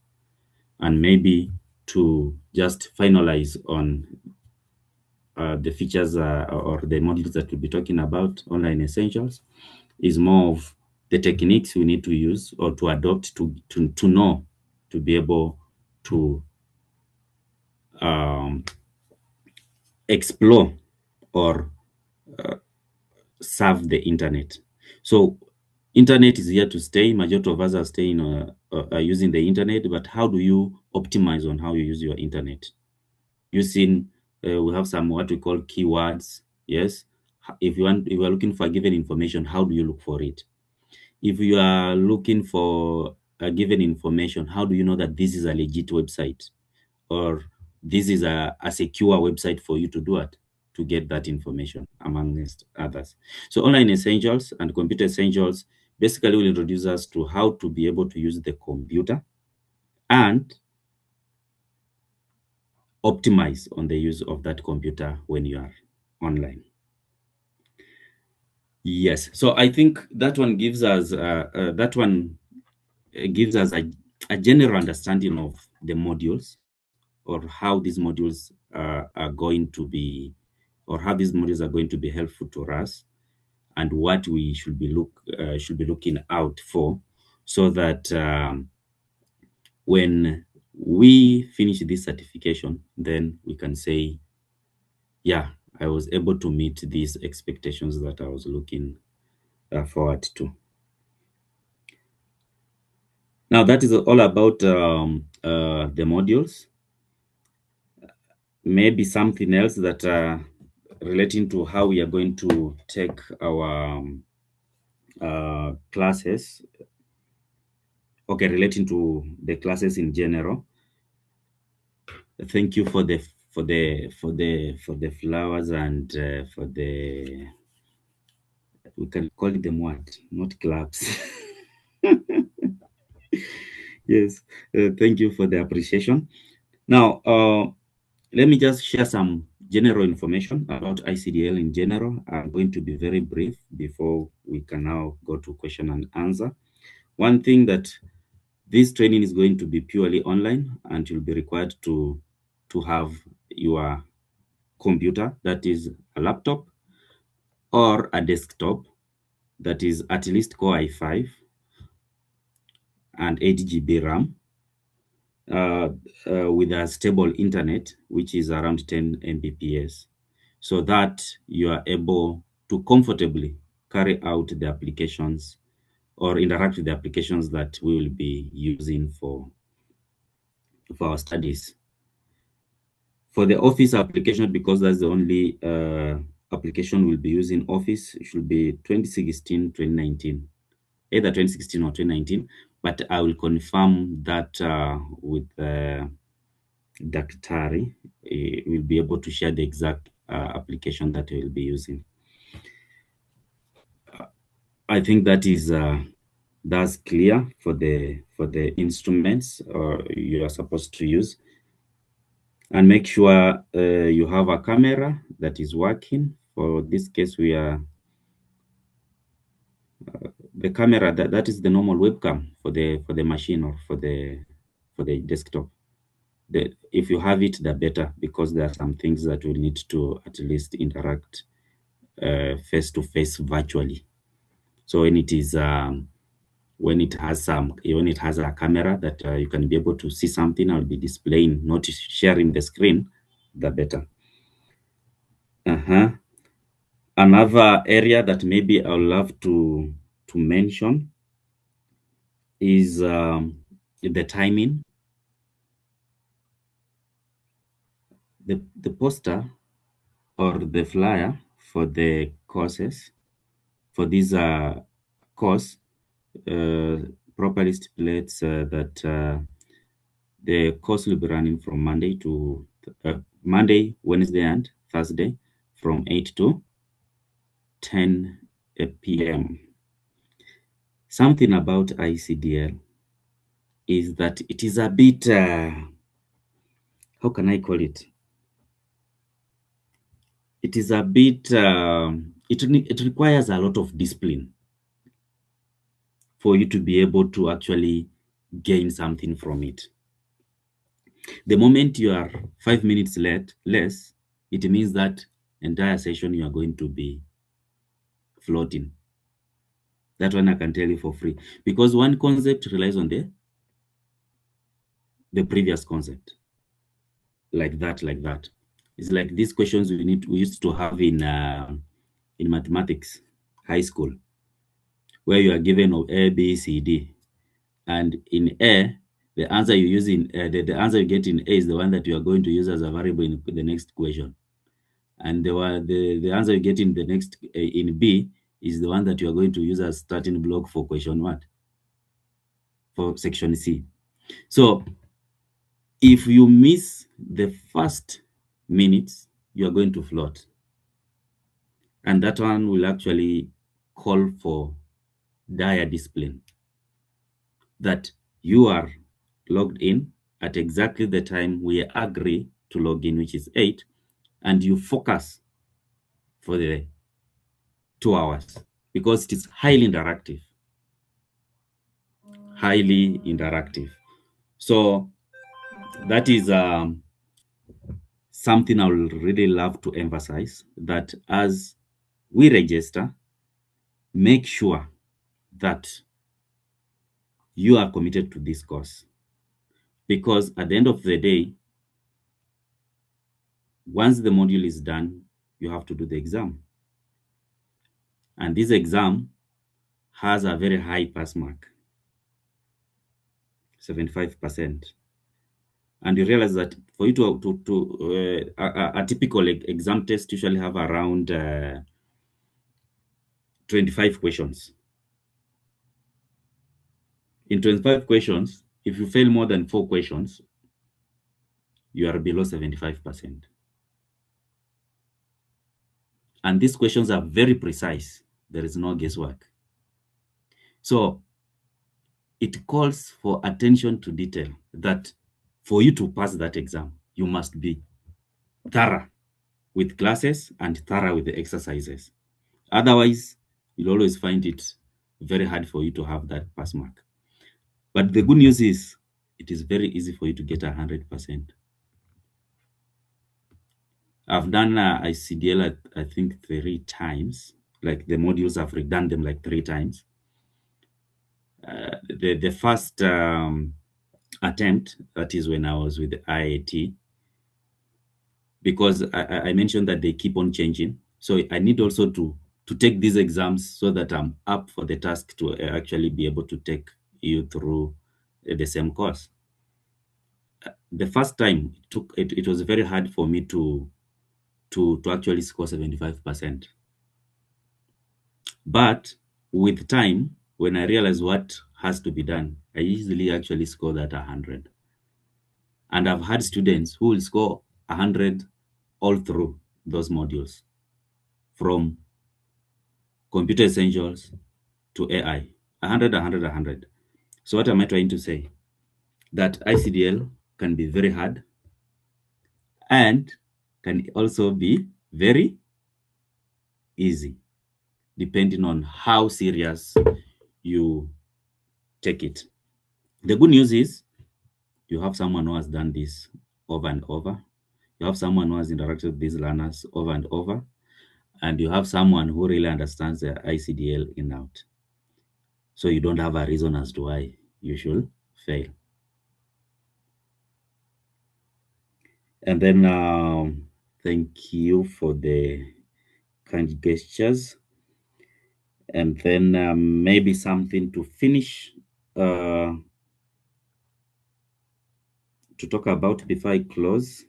And maybe to just finalize on the features or the modules that we'll be talking about, online essentials, is more of the techniques we need to use or to adopt to know, to be able to explore or serve the internet. So internet is here to stay. Majority of us are staying are using the internet, but how do you optimize on how you use your internet? Using we have some what we call keywords. Yes, if you are looking for given information, how do you look for it? If you are looking for a given information, how do you know that this is a legit website or this is a secure website for you to do it, to get that information, amongst others? So online essentials and computer essentials basically will introduce us to how to be able to use the computer and optimize on the use of that computer when you are online. Yes, so I think that one gives us a general understanding of the modules, or how these modules are going to be, or how these modules are going to be helpful to us, and what we should be looking out for, so that when we finish this certification, then we can say, yeah, I was able to meet these expectations that I was looking forward to. Now that is all about the modules. Maybe something else that relating to how we are going to take our classes. Okay, relating to the classes in general. Thank you for the flowers and for the, we can call them what? Not claps. Yes, thank you for the appreciation. Now, let me just share some general information about ICDL in general. I'm going to be very brief before we can now go to question and answer. One thing that this training is going to be purely online, and you'll be required to have your computer, that is a laptop, or a desktop that is at least Core i5 and 8 GB RAM with a stable internet, which is around 10 Mbps, so that you are able to comfortably carry out the applications or interact with the applications that we will be using for our studies. For the Office application, because that's the only application we'll be using Office, it should be 2016, 2019, either 2016 or 2019, but I will confirm that with Daktari. We'll be able to share the exact application that we'll be using. I think that is that's clear for the instruments you are supposed to use. And make sure you have a camera that is working. For this case, we are the camera that is the normal webcam for the machine or for the desktop. If you have it, the better, because there are some things that we need to at least interact face to face virtually. So when it is when it has a camera that you can be able to see something, I'll be displaying, not sharing the screen, the better. Another area that maybe I would love to mention is the timing. The poster or the flyer for the courses, for this course, properly stipulates that the course will be running from Monday, Wednesday, and Thursday from 8 to 10 p.m. Something about ICDL is that it is a bit how can I call it? It is a bit, it requires a lot of discipline for you to be able to actually gain something from it. The moment you are 5 minutes less, it means that entire session you are going to be floating. That one I can tell you for free, because one concept relies on the previous concept. Like that. It's like these questions we used to have in mathematics, high school, where you are given A, B, C, D, and in A, the answer you use in the answer you get in A is the one that you are going to use as a variable in the next question, and the answer you get in the next in B is the one that you are going to use as starting block for question what? For section C. So if you miss the first minutes, you are going to float. And that one will actually call for dire discipline. That you are logged in at exactly the time we agree to log in, which is 8, and you focus for the 2 hours, because it is highly interactive. Highly interactive. So that is something I would really love to emphasize, that as we register, make sure that you are committed to this course, because at the end of the day, once the module is done, you have to do the exam, and this exam has a very high pass mark, 75%. And you realize that for you to a typical exam test usually have around 25 questions. In 25 questions, if you fail more than 4 questions, you are below 75%. And these questions are very precise. There is no guesswork. So it calls for attention to detail, that for you to pass that exam, you must be thorough with classes and thorough with the exercises. Otherwise, you'll always find it very hard for you to have that pass mark. But the good news is, it is very easy for you to get 100%. I've done ICDL, I think 3 times. Like the modules, I've redone them like 3 times. The first attempt, that is when I was with the IIT, because I mentioned that they keep on changing. So I need also to take these exams so that I'm up for the task to actually be able to take you through the same course. The first time it was very hard for me to actually score 75%. But with time, when I realized what has to be done, I easily actually score that 100. And I've had students who will score 100 all through those modules, from computer essentials to AI, 100, 100, 100. So what am I trying to say? That ICDL can be very hard and can also be very easy, depending on how serious you take it. The good news is you have someone who has done this over and over. You have someone who has interacted with these learners over and over. And you have someone who really understands the ICDL in and out. So you don't have a reason as to why you should fail. And then thank you for the kind gestures. And then maybe something to finish to talk about before I close.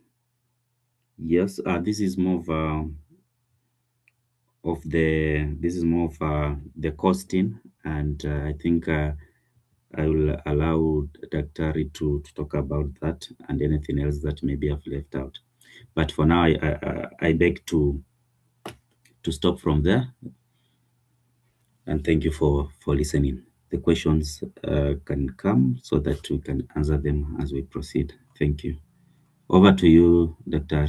Yes, this is more of the costing, and I think I will allow Dr. to talk about that and anything else that maybe I've left out. But for now, I beg to stop from there. And thank you for listening. The questions can come so that we can answer them as we proceed. Thank you. Over to you, Dr.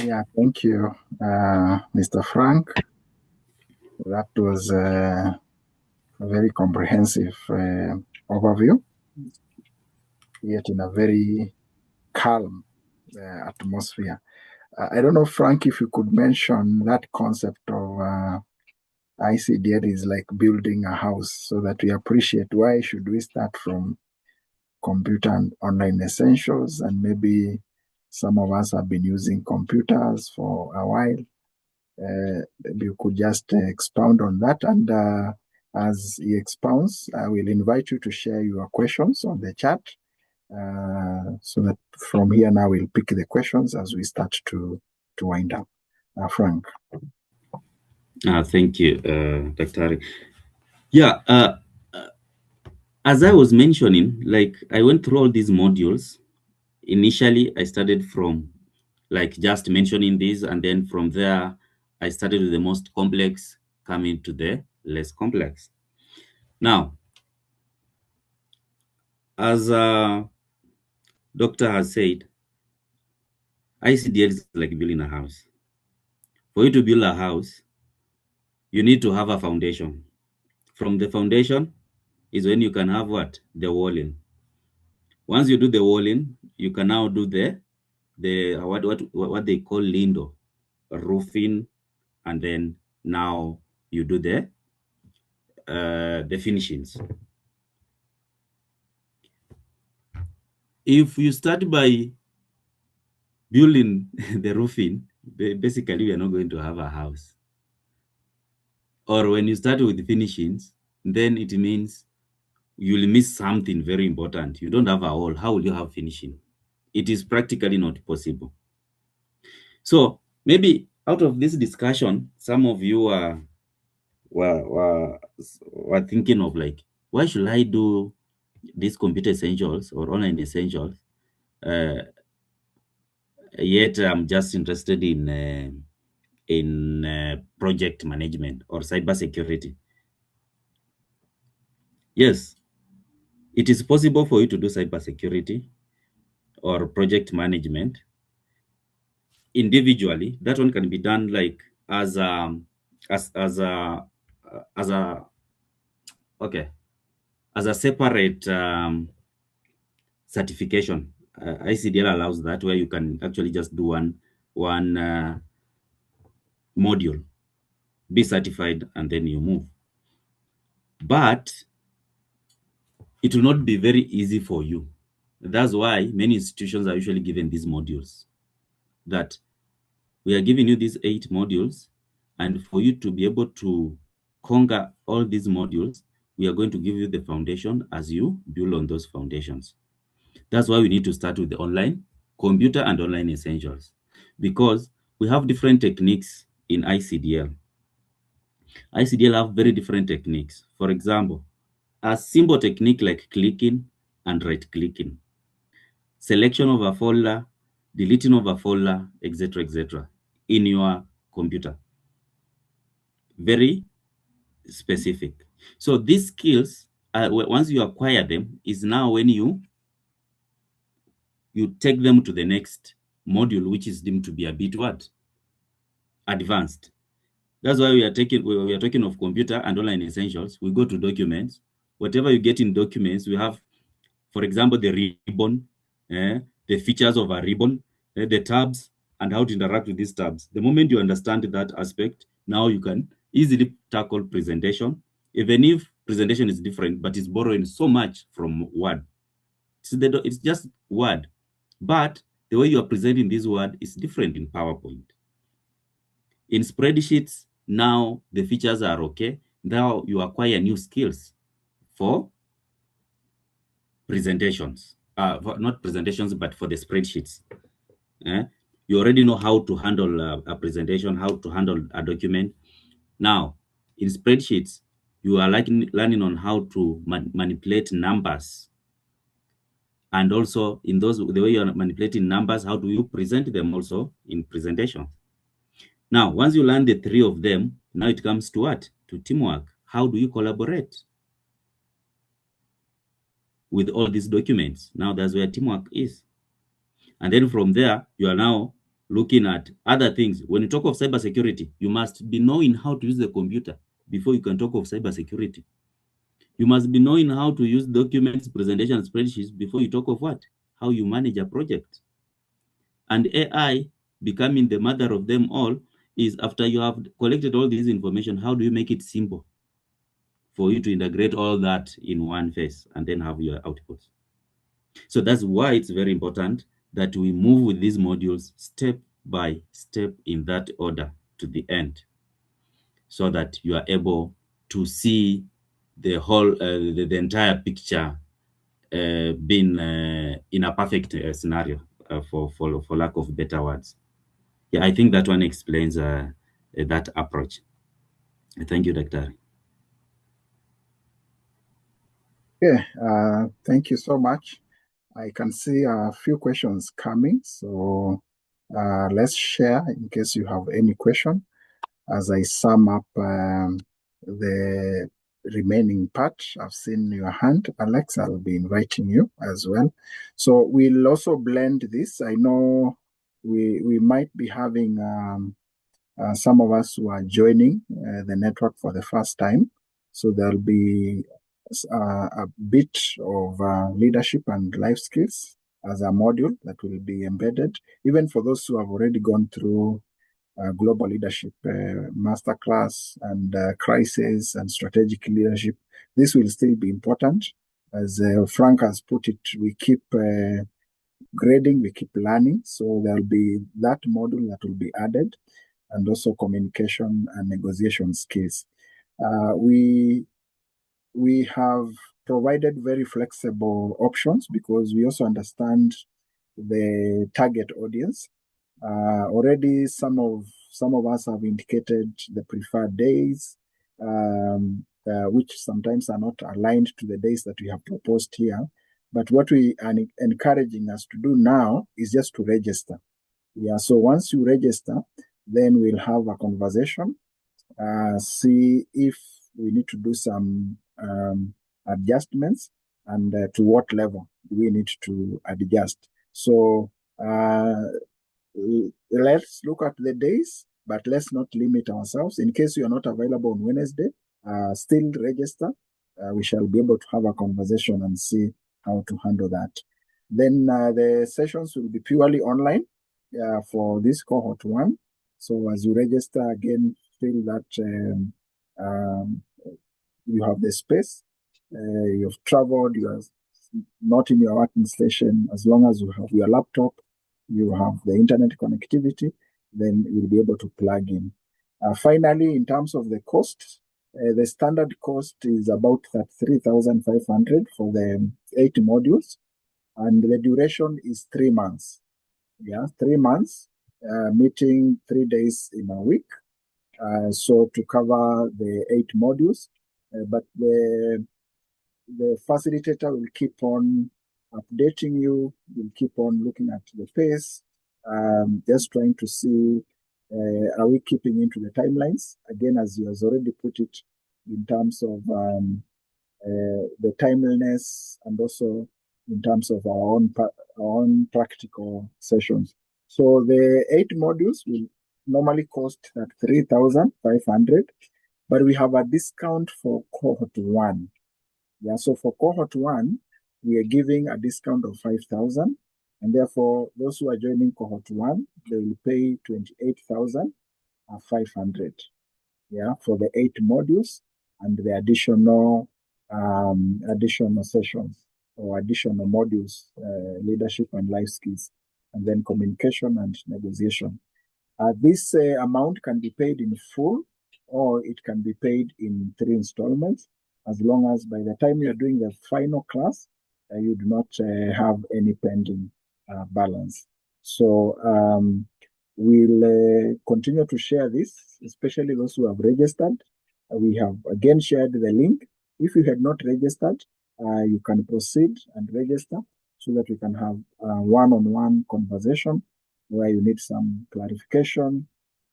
Yeah, thank you, Mr. Frank. That was a very comprehensive overview, yet in a very calm atmosphere. I don't know, Frank, if you could mention that concept of ICDL is like building a house, so that we appreciate why should we start from computer and online essentials, and maybe some of us have been using computers for a while. Maybe you could just expound on that, and as he expounds, I will invite you to share your questions on the chat, so that from here now we'll pick the questions as we start to wind up. Frank. Thank you, Dr. Yeah, as I was mentioning, like I went through all these modules. Initially, I started from like just mentioning these, and then from there, I started with the most complex, coming to the less complex. Now, as doctor has said, ICDL is like building a house. For you to build a house, you need to have a foundation. From the foundation is when you can have what? The walling. Once you do the walling, you can now do the what they call lindo, roofing, and then now you do the finishings. If you start by building the roofing, basically you are not going to have a house. Or when you start with the finishings, then it means you will miss something very important. You don't have a wall. How will you have finishing? It is practically not possible. So maybe out of this discussion, some of you were thinking of like, why should I do these computer essentials or online essentials? Yet I'm just interested in project management or cybersecurity. Yes, it is possible for you to do cybersecurity or project management individually. That one can be done like as a okay, as a separate certification. ICDL allows that, where you can actually just do one module, be certified, and then you move. But it will not be very easy for you. That's why many institutions are usually given these modules, that we are giving you these 8 modules, and for you to be able to conquer all these modules, we are going to give you the foundation as you build on those foundations. That's why we need to start with the online, computer and online essentials, because we have different techniques in ICDL. ICDL have very different techniques. For example, a simple technique like clicking and right-clicking, selection of a folder, deleting of a folder, etc., in your computer. Very specific. So these skills, once you acquire them, is now when you take them to the next module, which is deemed to be a bit what? Advanced. That's why we are talking of computer and online essentials. We go to documents. Whatever you get in documents, we have, for example, the ribbon, the features of a ribbon, the tabs, and how to interact with these tabs. The moment you understand that aspect, now you can easily tackle presentation, even if presentation is different, but it's borrowing so much from Word. It's just Word, but the way you are presenting this Word is different in PowerPoint. In spreadsheets, now the features are okay. Now you acquire new skills for presentations. Not presentations, but for the spreadsheets. You already know how to handle a presentation, how to handle a document. Now, in spreadsheets, you are learning on how to manipulate numbers. And also, in those, the way you are manipulating numbers, how do you present them also in presentation? Now, once you learn the 3 of them, now it comes to what? To teamwork. How do you collaborate? with all these documents. Now that's where teamwork is. And then from there, you are now looking at other things. When you talk of cybersecurity, you must be knowing how to use the computer before you can talk of cybersecurity. You must be knowing how to use documents, presentation, spreadsheets before you talk of what? How you manage a project. And AI becoming the mother of them all is after you have collected all this information, how do you make it simple for you to integrate all that in one phase and then have your outputs? So that's why it's very important that we move with these modules step by step in that order to the end, so that you are able to see the whole, the entire picture being in a perfect scenario, for lack of better words. Yeah, I think that one explains that approach. Thank you, Dr. Yeah, thank you so much. I can see a few questions coming, so let's share in case you have any question as I sum up the remaining part. I've seen your hand, Alex. I'll be inviting you as well. So we'll also blend this. I know we might be having some of us who are joining the network for the first time. So there'll be a bit of leadership and life skills as a module that will be embedded, even for those who have already gone through global leadership masterclass and crisis and strategic leadership. This will still be important. As Frank has put it, we keep grading, we keep learning. So there'll be that module that will be added, and also communication and negotiation skills. We have provided very flexible options because we also understand the target audience. Already some of us have indicated the preferred days, which sometimes are not aligned to the days that we have proposed here. But what we are encouraging us to do now is just to register. Yeah, so once you register, then we'll have a conversation, see if we need to do some adjustments, and to what level we need to adjust. So let's look at the days, but let's not limit ourselves. In case you are not available on Wednesday, still register. We shall be able to have a conversation and see how to handle that. Then the sessions will be purely online for this cohort 1. So as you register, again, feel that you have the space, you've traveled, you are not in your working station. As long as you have your laptop, you have the internet connectivity, then you'll be able to plug in. Finally, in terms of the cost, the standard cost is about 3,500 for the 8 modules, and the duration is 3 months. Yeah, 3 months, meeting 3 days in a week. So to cover the 8 modules, but the facilitator will keep on updating you, will keep on looking at the pace, just trying to see, are we keeping into the timelines? Again, as he has already put it, in terms of the timeliness, and also in terms of our own practical sessions. So the 8 modules will normally cost at 3,500, but we have a discount for cohort 1. Yeah, so for cohort 1, we are giving a discount of 5,000, and therefore those who are joining cohort 1, they will pay 28,500. Yeah, for the 8 modules and the additional sessions or additional modules, leadership and life skills, and then communication and negotiation. This amount can be paid in full, or it can be paid in 3 installments, as long as by the time you're doing the final class, you do not have any pending balance. So we'll continue to share this, especially those who have registered. We have again shared the link. If you had not registered, you can proceed and register so that we can have a one-on-one conversation where you need some clarification,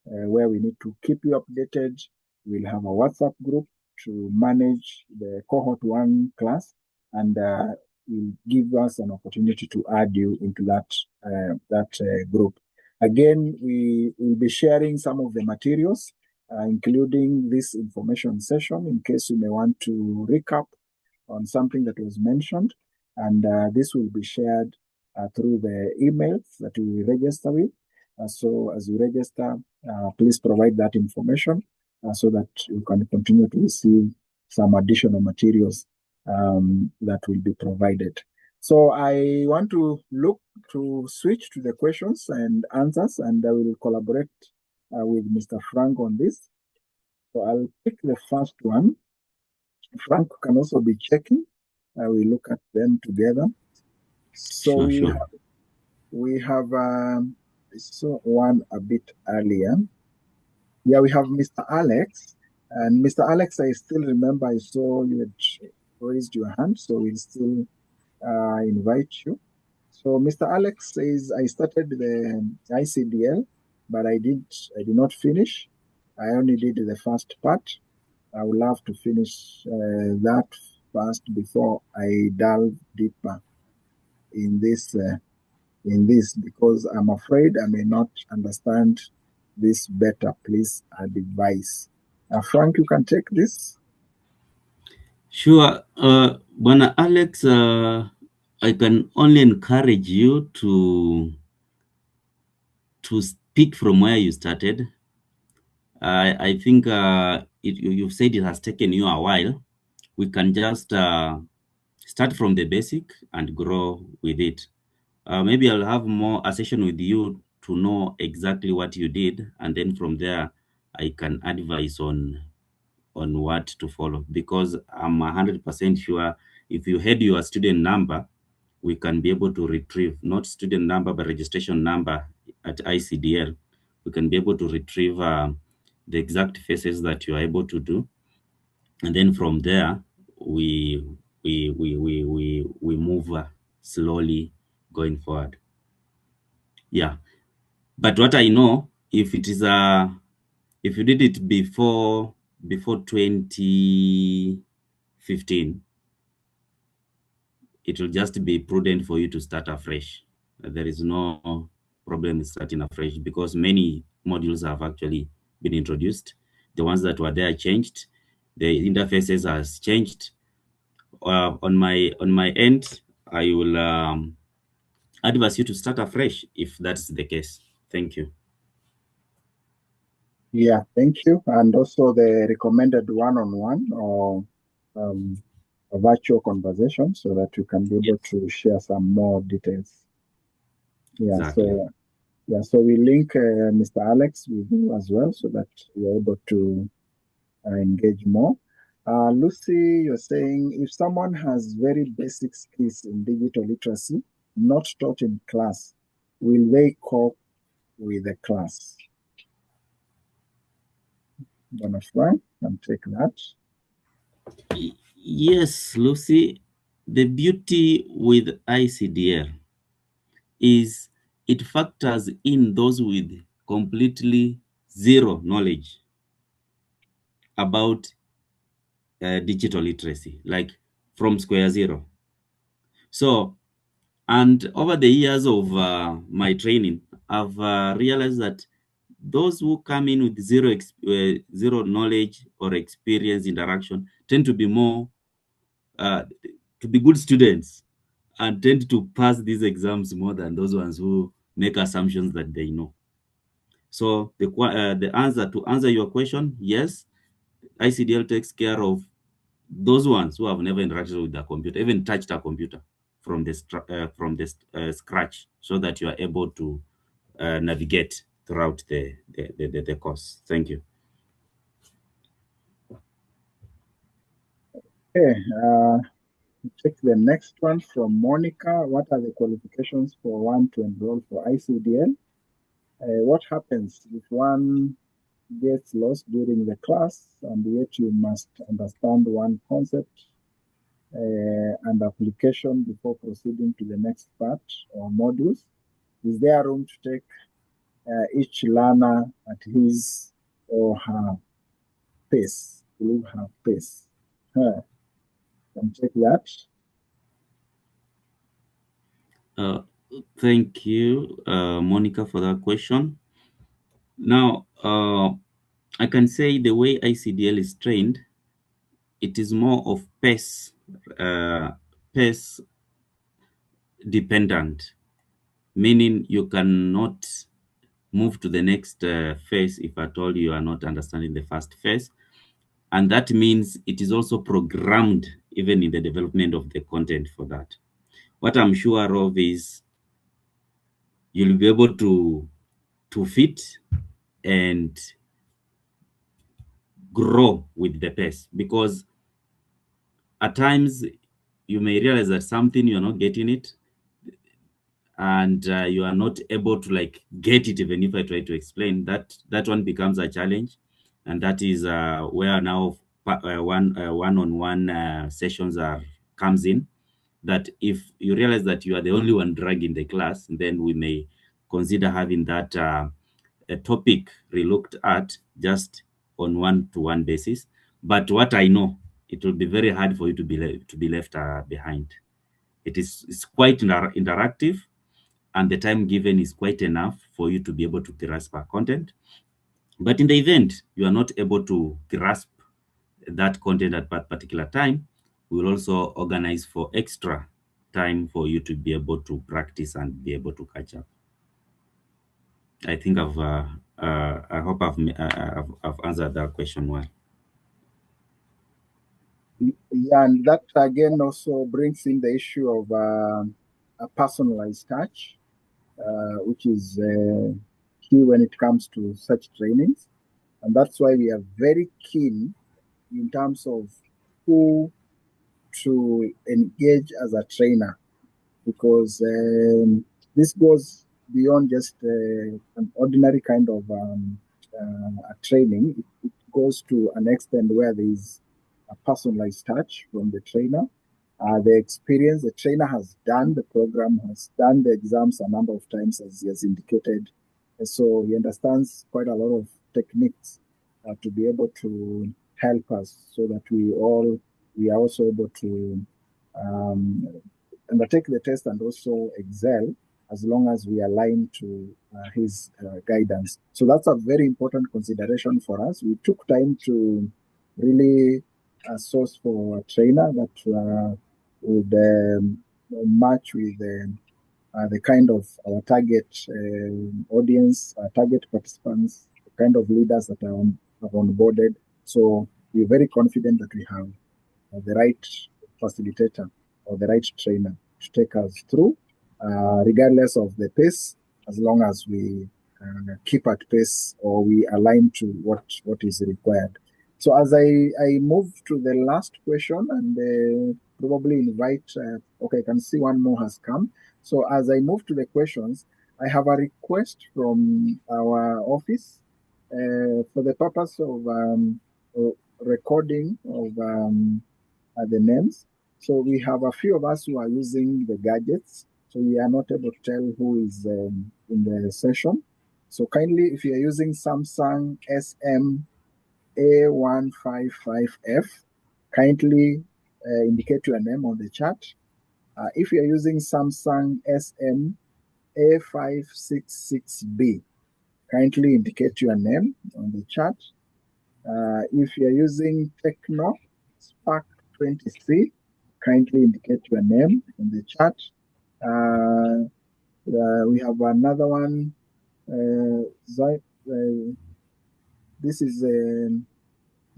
where we need to keep you updated. We'll have a WhatsApp group to manage the cohort 1 class, and will give us an opportunity to add you into that group. Again, we will be sharing some of the materials, including this information session, in case you may want to recap on something that was mentioned. And this will be shared through the emails that you will register with. So as you register, please provide that information so that you can continue to receive some additional materials that will be provided. So I want to switch to the questions and answers, and I will collaborate with Mr. Frank on this. So I'll pick the first one. Frank can also be checking. We look at them together. So we have so one a bit earlier. Yeah, we have Mr. Alex. And Mr. Alex, I still remember I saw you had raised your hand, so we'll still invite you. So Mr. Alex says, I started the ICDL, but I did not finish. I only did the first part. I would love to finish that first before I delve deeper in this because I'm afraid I may not understand this better. Please advise. Frank, you can take this. Sure. Bwana Alex, I can only encourage you to speak from where you started. I think you've said it has taken you a while. We can just start from the basic and grow with it. Maybe I'll have a session with you to know exactly what you did, and then from there I can advise on what to follow, because I'm 100% sure if you had your student number, we can be able to retrieve, not student number, but registration number at ICDL. We can be able to retrieve the exact phases that you are able to do. And then from there, we move slowly going forward. Yeah. But what I know, if it is if you did it before 2015, it will just be prudent for you to start afresh. There is no problem starting afresh because many modules have actually been introduced. The ones that were there changed. The interfaces has changed. On my end, I will advise you to start afresh if that's the case. Thank you. Yeah, thank you. And also the recommended one-on-one or a virtual conversation so that you can be able to share some more details. Yeah, exactly. So we link Mr. Alex with you as well so that you're able to engage more. Lucy, you're saying if someone has very basic skills in digital literacy, not taught in class, will they cope with the class? Donna Frank can take that. Yes, Lucy, the beauty with ICDL is it factors in those with completely zero knowledge about digital literacy, like from square zero. So, and over the years of my training, I've realized that those who come in with zero knowledge or experience interaction tend to be more to be good students and tend to pass these exams more than those ones who make assumptions that they know. So the answer to answer your question, yes, ICDL takes care of those ones who have never interacted with a computer, even touched a computer from the scratch, so that you are able to navigate throughout the course. Thank you. Okay, take the next one from Monica. What are the qualifications for one to enroll for ICDL? What happens if one gets lost during the class and yet you must understand one concept and application before proceeding to the next part or modules? Is there room to take each learner at his or her pace? Can take that. Thank you, Monica, for that question. Now, I can say the way ICDL is trained, it is more of pace dependent, meaning you cannot move to the next phase if at all you are not understanding the first phase. And that means it is also programmed even in the development of the content for that. What I'm sure of is you'll be able to fit and grow with the pace, because at times you may realize that something you're not getting it, and you are not able to like get it. Even if I try to explain that, that one becomes a challenge, and that is where now one-on-one sessions are comes in. That if you realize that you are the only one dragging the class, then we may consider having that a topic relooked at just on one-to-one basis. But what I know, it will be very hard for you to be left behind. It's quite interactive, and the time given is quite enough for you to be able to grasp our content. But in the event you are not able to grasp that content at that particular time, we will also organize for extra time for you to be able to practice and be able to catch up. I think I hope I've answered that question well. Yeah, and that again also brings in the issue of a personalized touch, which is key when it comes to such trainings. And that's why we are very keen in terms of who to engage as a trainer, because this goes beyond just an ordinary kind of a training. It goes to an extent where there is a personalized touch from the trainer. The experience the trainer has done the program, has done the exams a number of times, as he has indicated. And so he understands quite a lot of techniques to be able to help us, so that we are also able to undertake the test and also excel, as long as we align to his guidance. So that's a very important consideration for us. We took time to really source for a trainer that would match with the kind of our target audience, target participants, the kind of leaders that have onboarded. So we're very confident that we have the right facilitator or the right trainer to take us through, regardless of the pace, as long as we keep at pace or we align to what is required. So as I move to the last question and probably invite, okay, I can see one more has come. So as I move to the questions, I have a request from our office for the purpose of recording of the names. So we have a few of us who are using the gadgets, so we are not able to tell who is in the session. So kindly, if you are using Samsung SMA155F, kindly indicate your name on the chat. If you are using Samsung SMA566B, kindly indicate your name on the chat. If you are using Tecno Spark 23, kindly indicate your name in the chat. We have another one. This is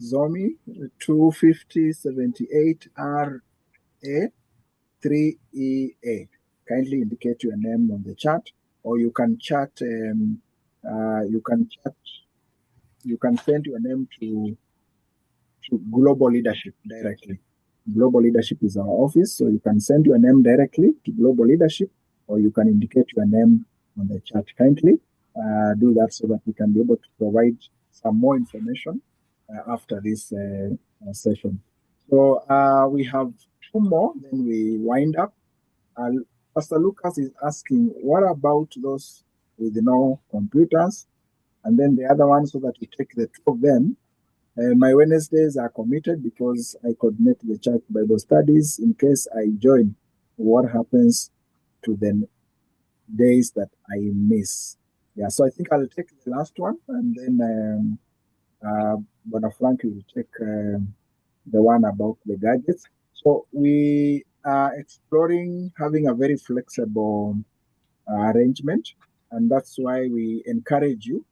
Zomi 25078RA3EA. Kindly indicate your name on the chat, or you can chat. You can send your name to Global Leadership directly. Global Leadership is our office, so you can send your name directly to Global Leadership, or you can indicate your name on the chat. Kindly do that so that we can be able to provide some more information after this session. So we have two more, then we wind up. Pastor Lucas is asking, what about those with no computers? And then the other one, so that we take the two of them. My Wednesdays are committed because I coordinate the church Bible studies. In case I join, what happens to the days that I miss. Yeah, so I think I'll take the last one, and then Brother Frank will take the one about the gadgets. So we are exploring having a very flexible arrangement, and that's why we encourage you.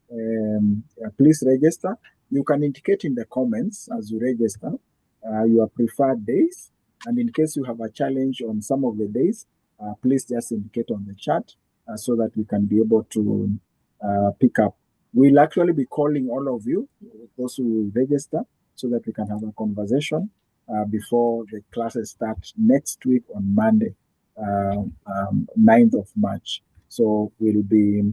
Please register. You can indicate in the comments as you register your preferred days, and in case you have a challenge on some of the days, please just indicate on the chat so that we can be able to pick up. We'll actually be calling all of you, those who register, so that we can have a conversation before the classes start next week on Monday, 9th of March. So we'll be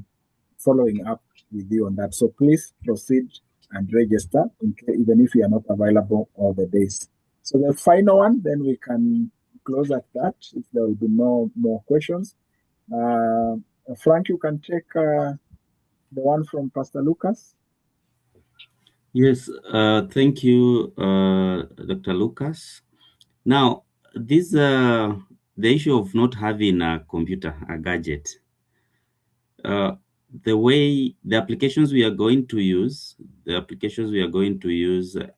following up with you on that. So please proceed and register, even if you are not available all the days. So the final one, then we can close at that if there will be no more questions. Frank, you can take the one from Pastor Lucas. Yes, thank you, Dr. Lucas. Now, this the issue of not having a computer, a gadget. The applications we are going to use,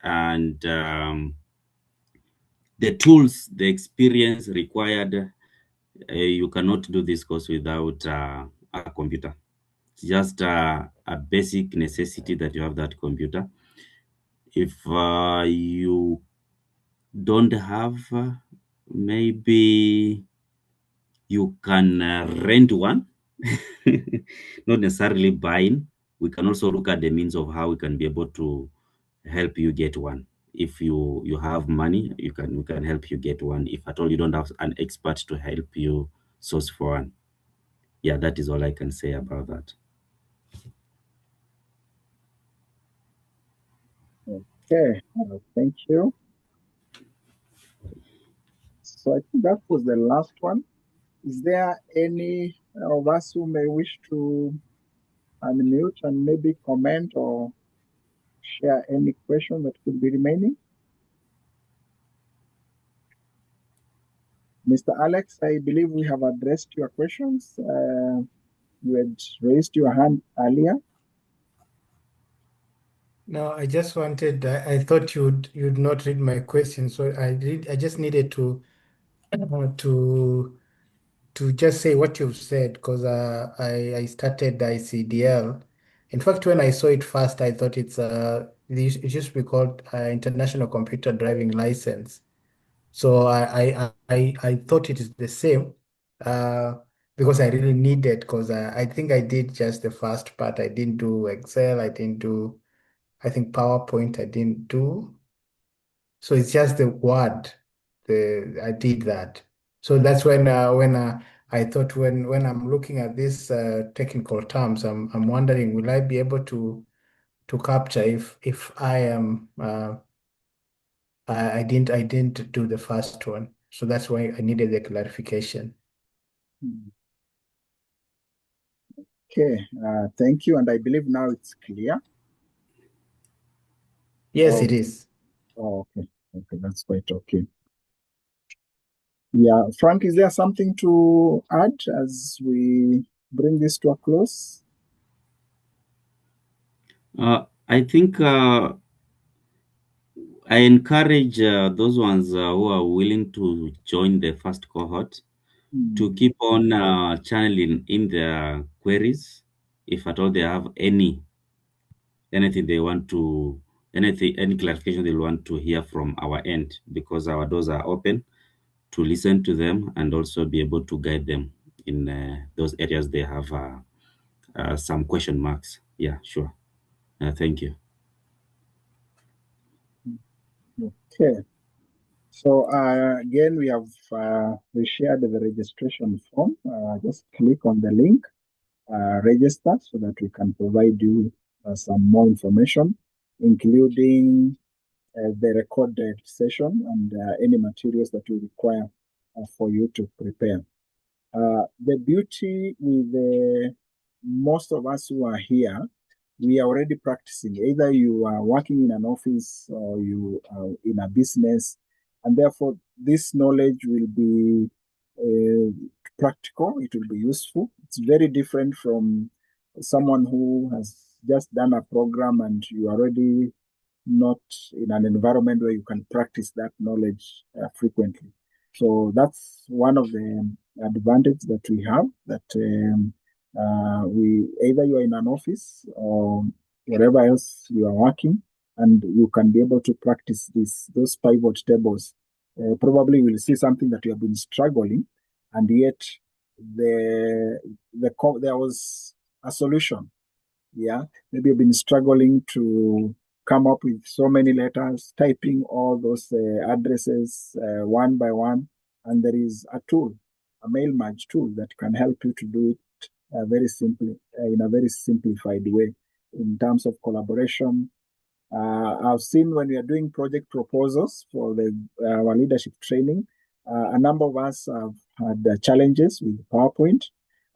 and the tools, the experience required, you cannot do this course without a computer. It's just a basic necessity that you have that computer. If you don't have, maybe you can rent one, not necessarily buying. We can also look at the means of how we can be able to help you get one. If you have money, we can help you get one. If at all you don't have an expert to help you source for one. Yeah, that is all I can say about that. Okay, thank you. So I think that was the last one. Is there any of us who may wish to unmute and maybe comment or share any question that could be remaining? Mr. Alex, I believe we have addressed your questions. You had raised your hand earlier. No, I just wanted, I thought you'd not read my question, so I just needed to just say what you've said, because I started ICDL. In fact, when I saw it first, I thought it used to be called International Computer Driving License. So I thought it is the same because I really needed, because I think I did just the first part. I didn't do Excel. I didn't do, I think PowerPoint I didn't do. So it's just the word. I did that. So that's when I thought when I'm looking at these technical terms, I'm wondering, will I be able to capture if I am I didn't do the first one. So that's why I needed the clarification. Okay, thank you. And I believe now it's clear. Yes, it is. Oh, okay. Okay, that's quite okay. Yeah, Frank, is there something to add as we bring this to a close? I think I encourage those ones who are willing to join the first cohort to keep on channeling in their queries, if at all they have anything they want to, any clarification they want to hear from our end, because our doors are open to listen to them and also be able to guide them in those areas they have some question marks. Yeah, sure. Thank you. Okay. So again, we have shared the registration form. Just click on the link, register, so that we can provide you some more information, including the recorded session and any materials that you require for you to prepare. The beauty with most of us who are here, we are already practicing. Either you are working in an office or you are in a business, and therefore this knowledge will be practical, it will be useful. It's very different from someone who has just done a program and you are already not in an environment where you can practice that knowledge frequently. So that's one of the advantages that we have, that we either you are in an office or wherever else you are working, and you can be able to practice those pivot tables. Probably we'll see something that you have been struggling, and yet there was a solution. Yeah, maybe you've been struggling to come up with so many letters, typing all those addresses one by one, and there is a tool, a mail merge tool that can help you to do it very simply, in a very simplified way in terms of collaboration. I've seen when we are doing project proposals for our leadership training, a number of us have had challenges with PowerPoint,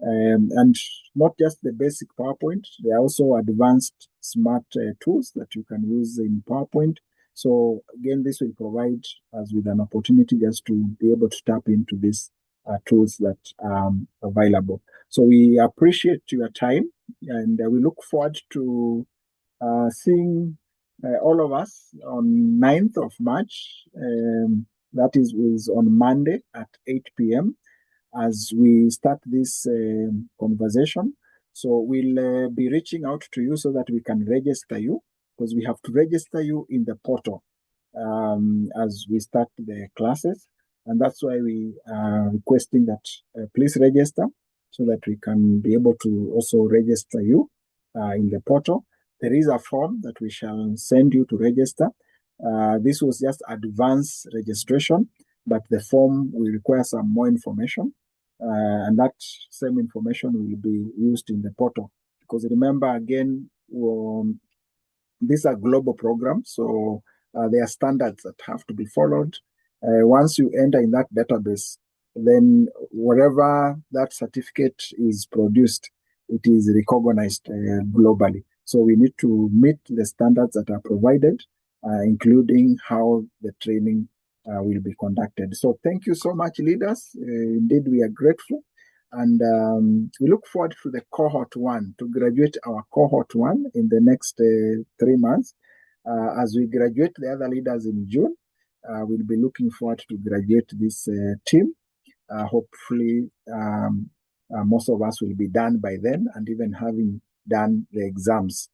and not just the basic PowerPoint. There are also advanced smart tools that you can use in PowerPoint. So again, this will provide us with an opportunity just to be able to tap into these tools that are available. So we appreciate your time, and we look forward to seeing all of us on 9th of March. That is on Monday at 8 p.m. as we start this conversation. So we'll be reaching out to you so that we can register you, because we have to register you in the portal as we start the classes. And that's why we are requesting that please register so that we can be able to also register you in the portal. There is a form that we shall send you to register. This was just advanced registration, but the form will require some more information. And that same information will be used in the portal. Because remember, again, these are global programs, so there are standards that have to be followed. Once you enter in that database, then wherever that certificate is produced, it is recognized globally. So we need to meet the standards that are provided, including how the training will be conducted. So thank you so much, leaders. Indeed, we are grateful. And we look forward to the cohort 1, to graduate our cohort 1 in the next 3 months. As we graduate the other leaders in June, we'll be looking forward to graduate this team. Hopefully, most of us will be done by then, and even having done the exams.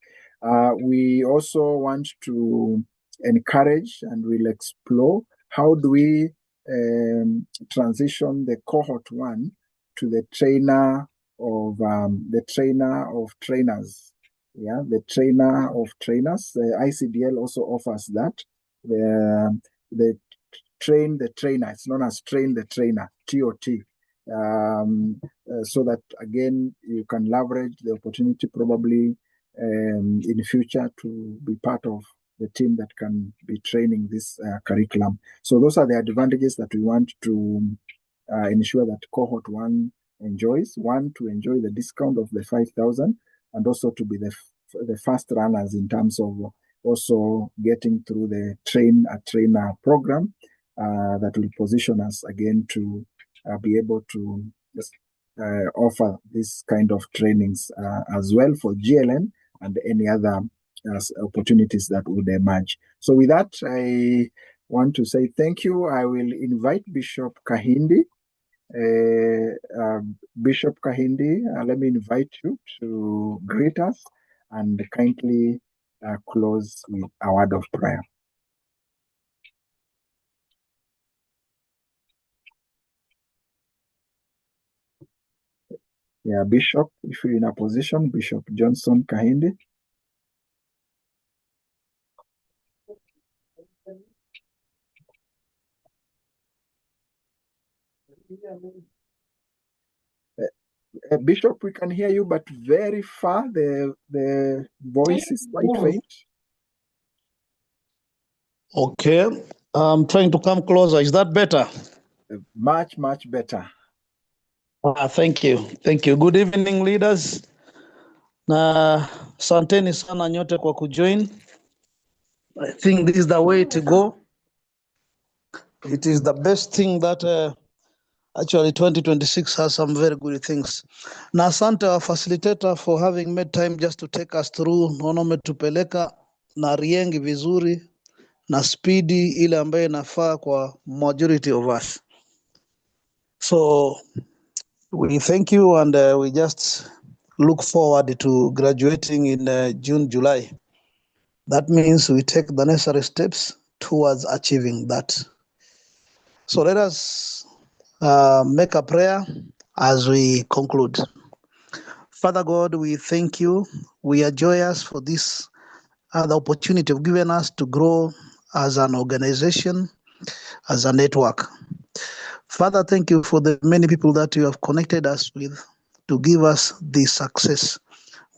We also want to encourage, and we'll explore how do we transition the cohort 1 to the trainer of trainers. Yeah, the trainer of trainers. The ICDL also offers that. The train the trainer. It's known as train the trainer, TOT. So that again you can leverage the opportunity probably in the future to be part of the team that can be training this curriculum. So those are the advantages that we want to ensure that cohort 1 enjoys. One, to enjoy the discount of the 5,000, and also to be the fast runners in terms of also getting through the trainer program that will position us again to be able to offer this kind of trainings as well for GLN and any other opportunities that would emerge. So with that, I want to say thank you. I will invite Bishop Kahindi. Bishop Kahindi, let me invite you to greet us and kindly close with a word of prayer. Yeah, Bishop, if you're in a position, Bishop Johnson Kahindi. Bishop, we can hear you, but very far. The voice is quite faint. Okay, I'm trying to come closer. Is that better? Much, much better. Thank you. Thank you. Good evening, leaders. Na asanteni sana nyote kwa kujoin. I think this is the way to go. It is the best thing that Actually, 2026 has some very good things. Na asante our facilitator for having made time just to take us through. Naona umetupeleka na riengi vizuri na spidi ile ambayo inafaa kwa majority of us. So we thank you and we just look forward to graduating in June, July. That means we take the necessary steps towards achieving that. So let us make a prayer as we conclude. Father God, we thank you. We are joyous for this the opportunity of giving us to grow as an organization, as a network. Father, thank you for the many people that you have connected us with to give us this success.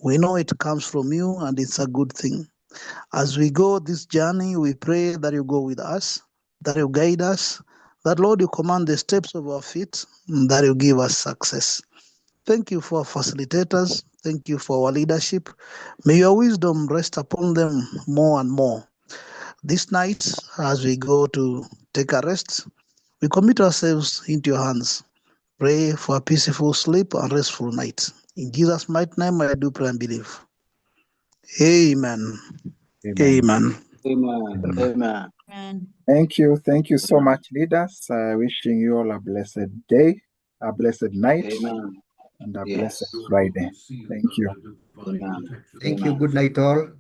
We know it comes from you and it's a good thing. As we go this journey, we pray that you go with us, that you guide us, that Lord, you command the steps of our feet, and that you give us success. Thank you for our facilitators. Thank you for our leadership. May your wisdom rest upon them more and more. This night, as we go to take a rest, we commit ourselves into your hands. Pray for a peaceful sleep and restful night. In Jesus' mighty name, I do pray and believe. Amen. Amen. Amen. Amen. And Thank you so much, leaders. Wishing you all a blessed day, a blessed night, Amen. and a Yes. blessed Friday. Thank you. Amen. Thank you. Amen. Good night, all.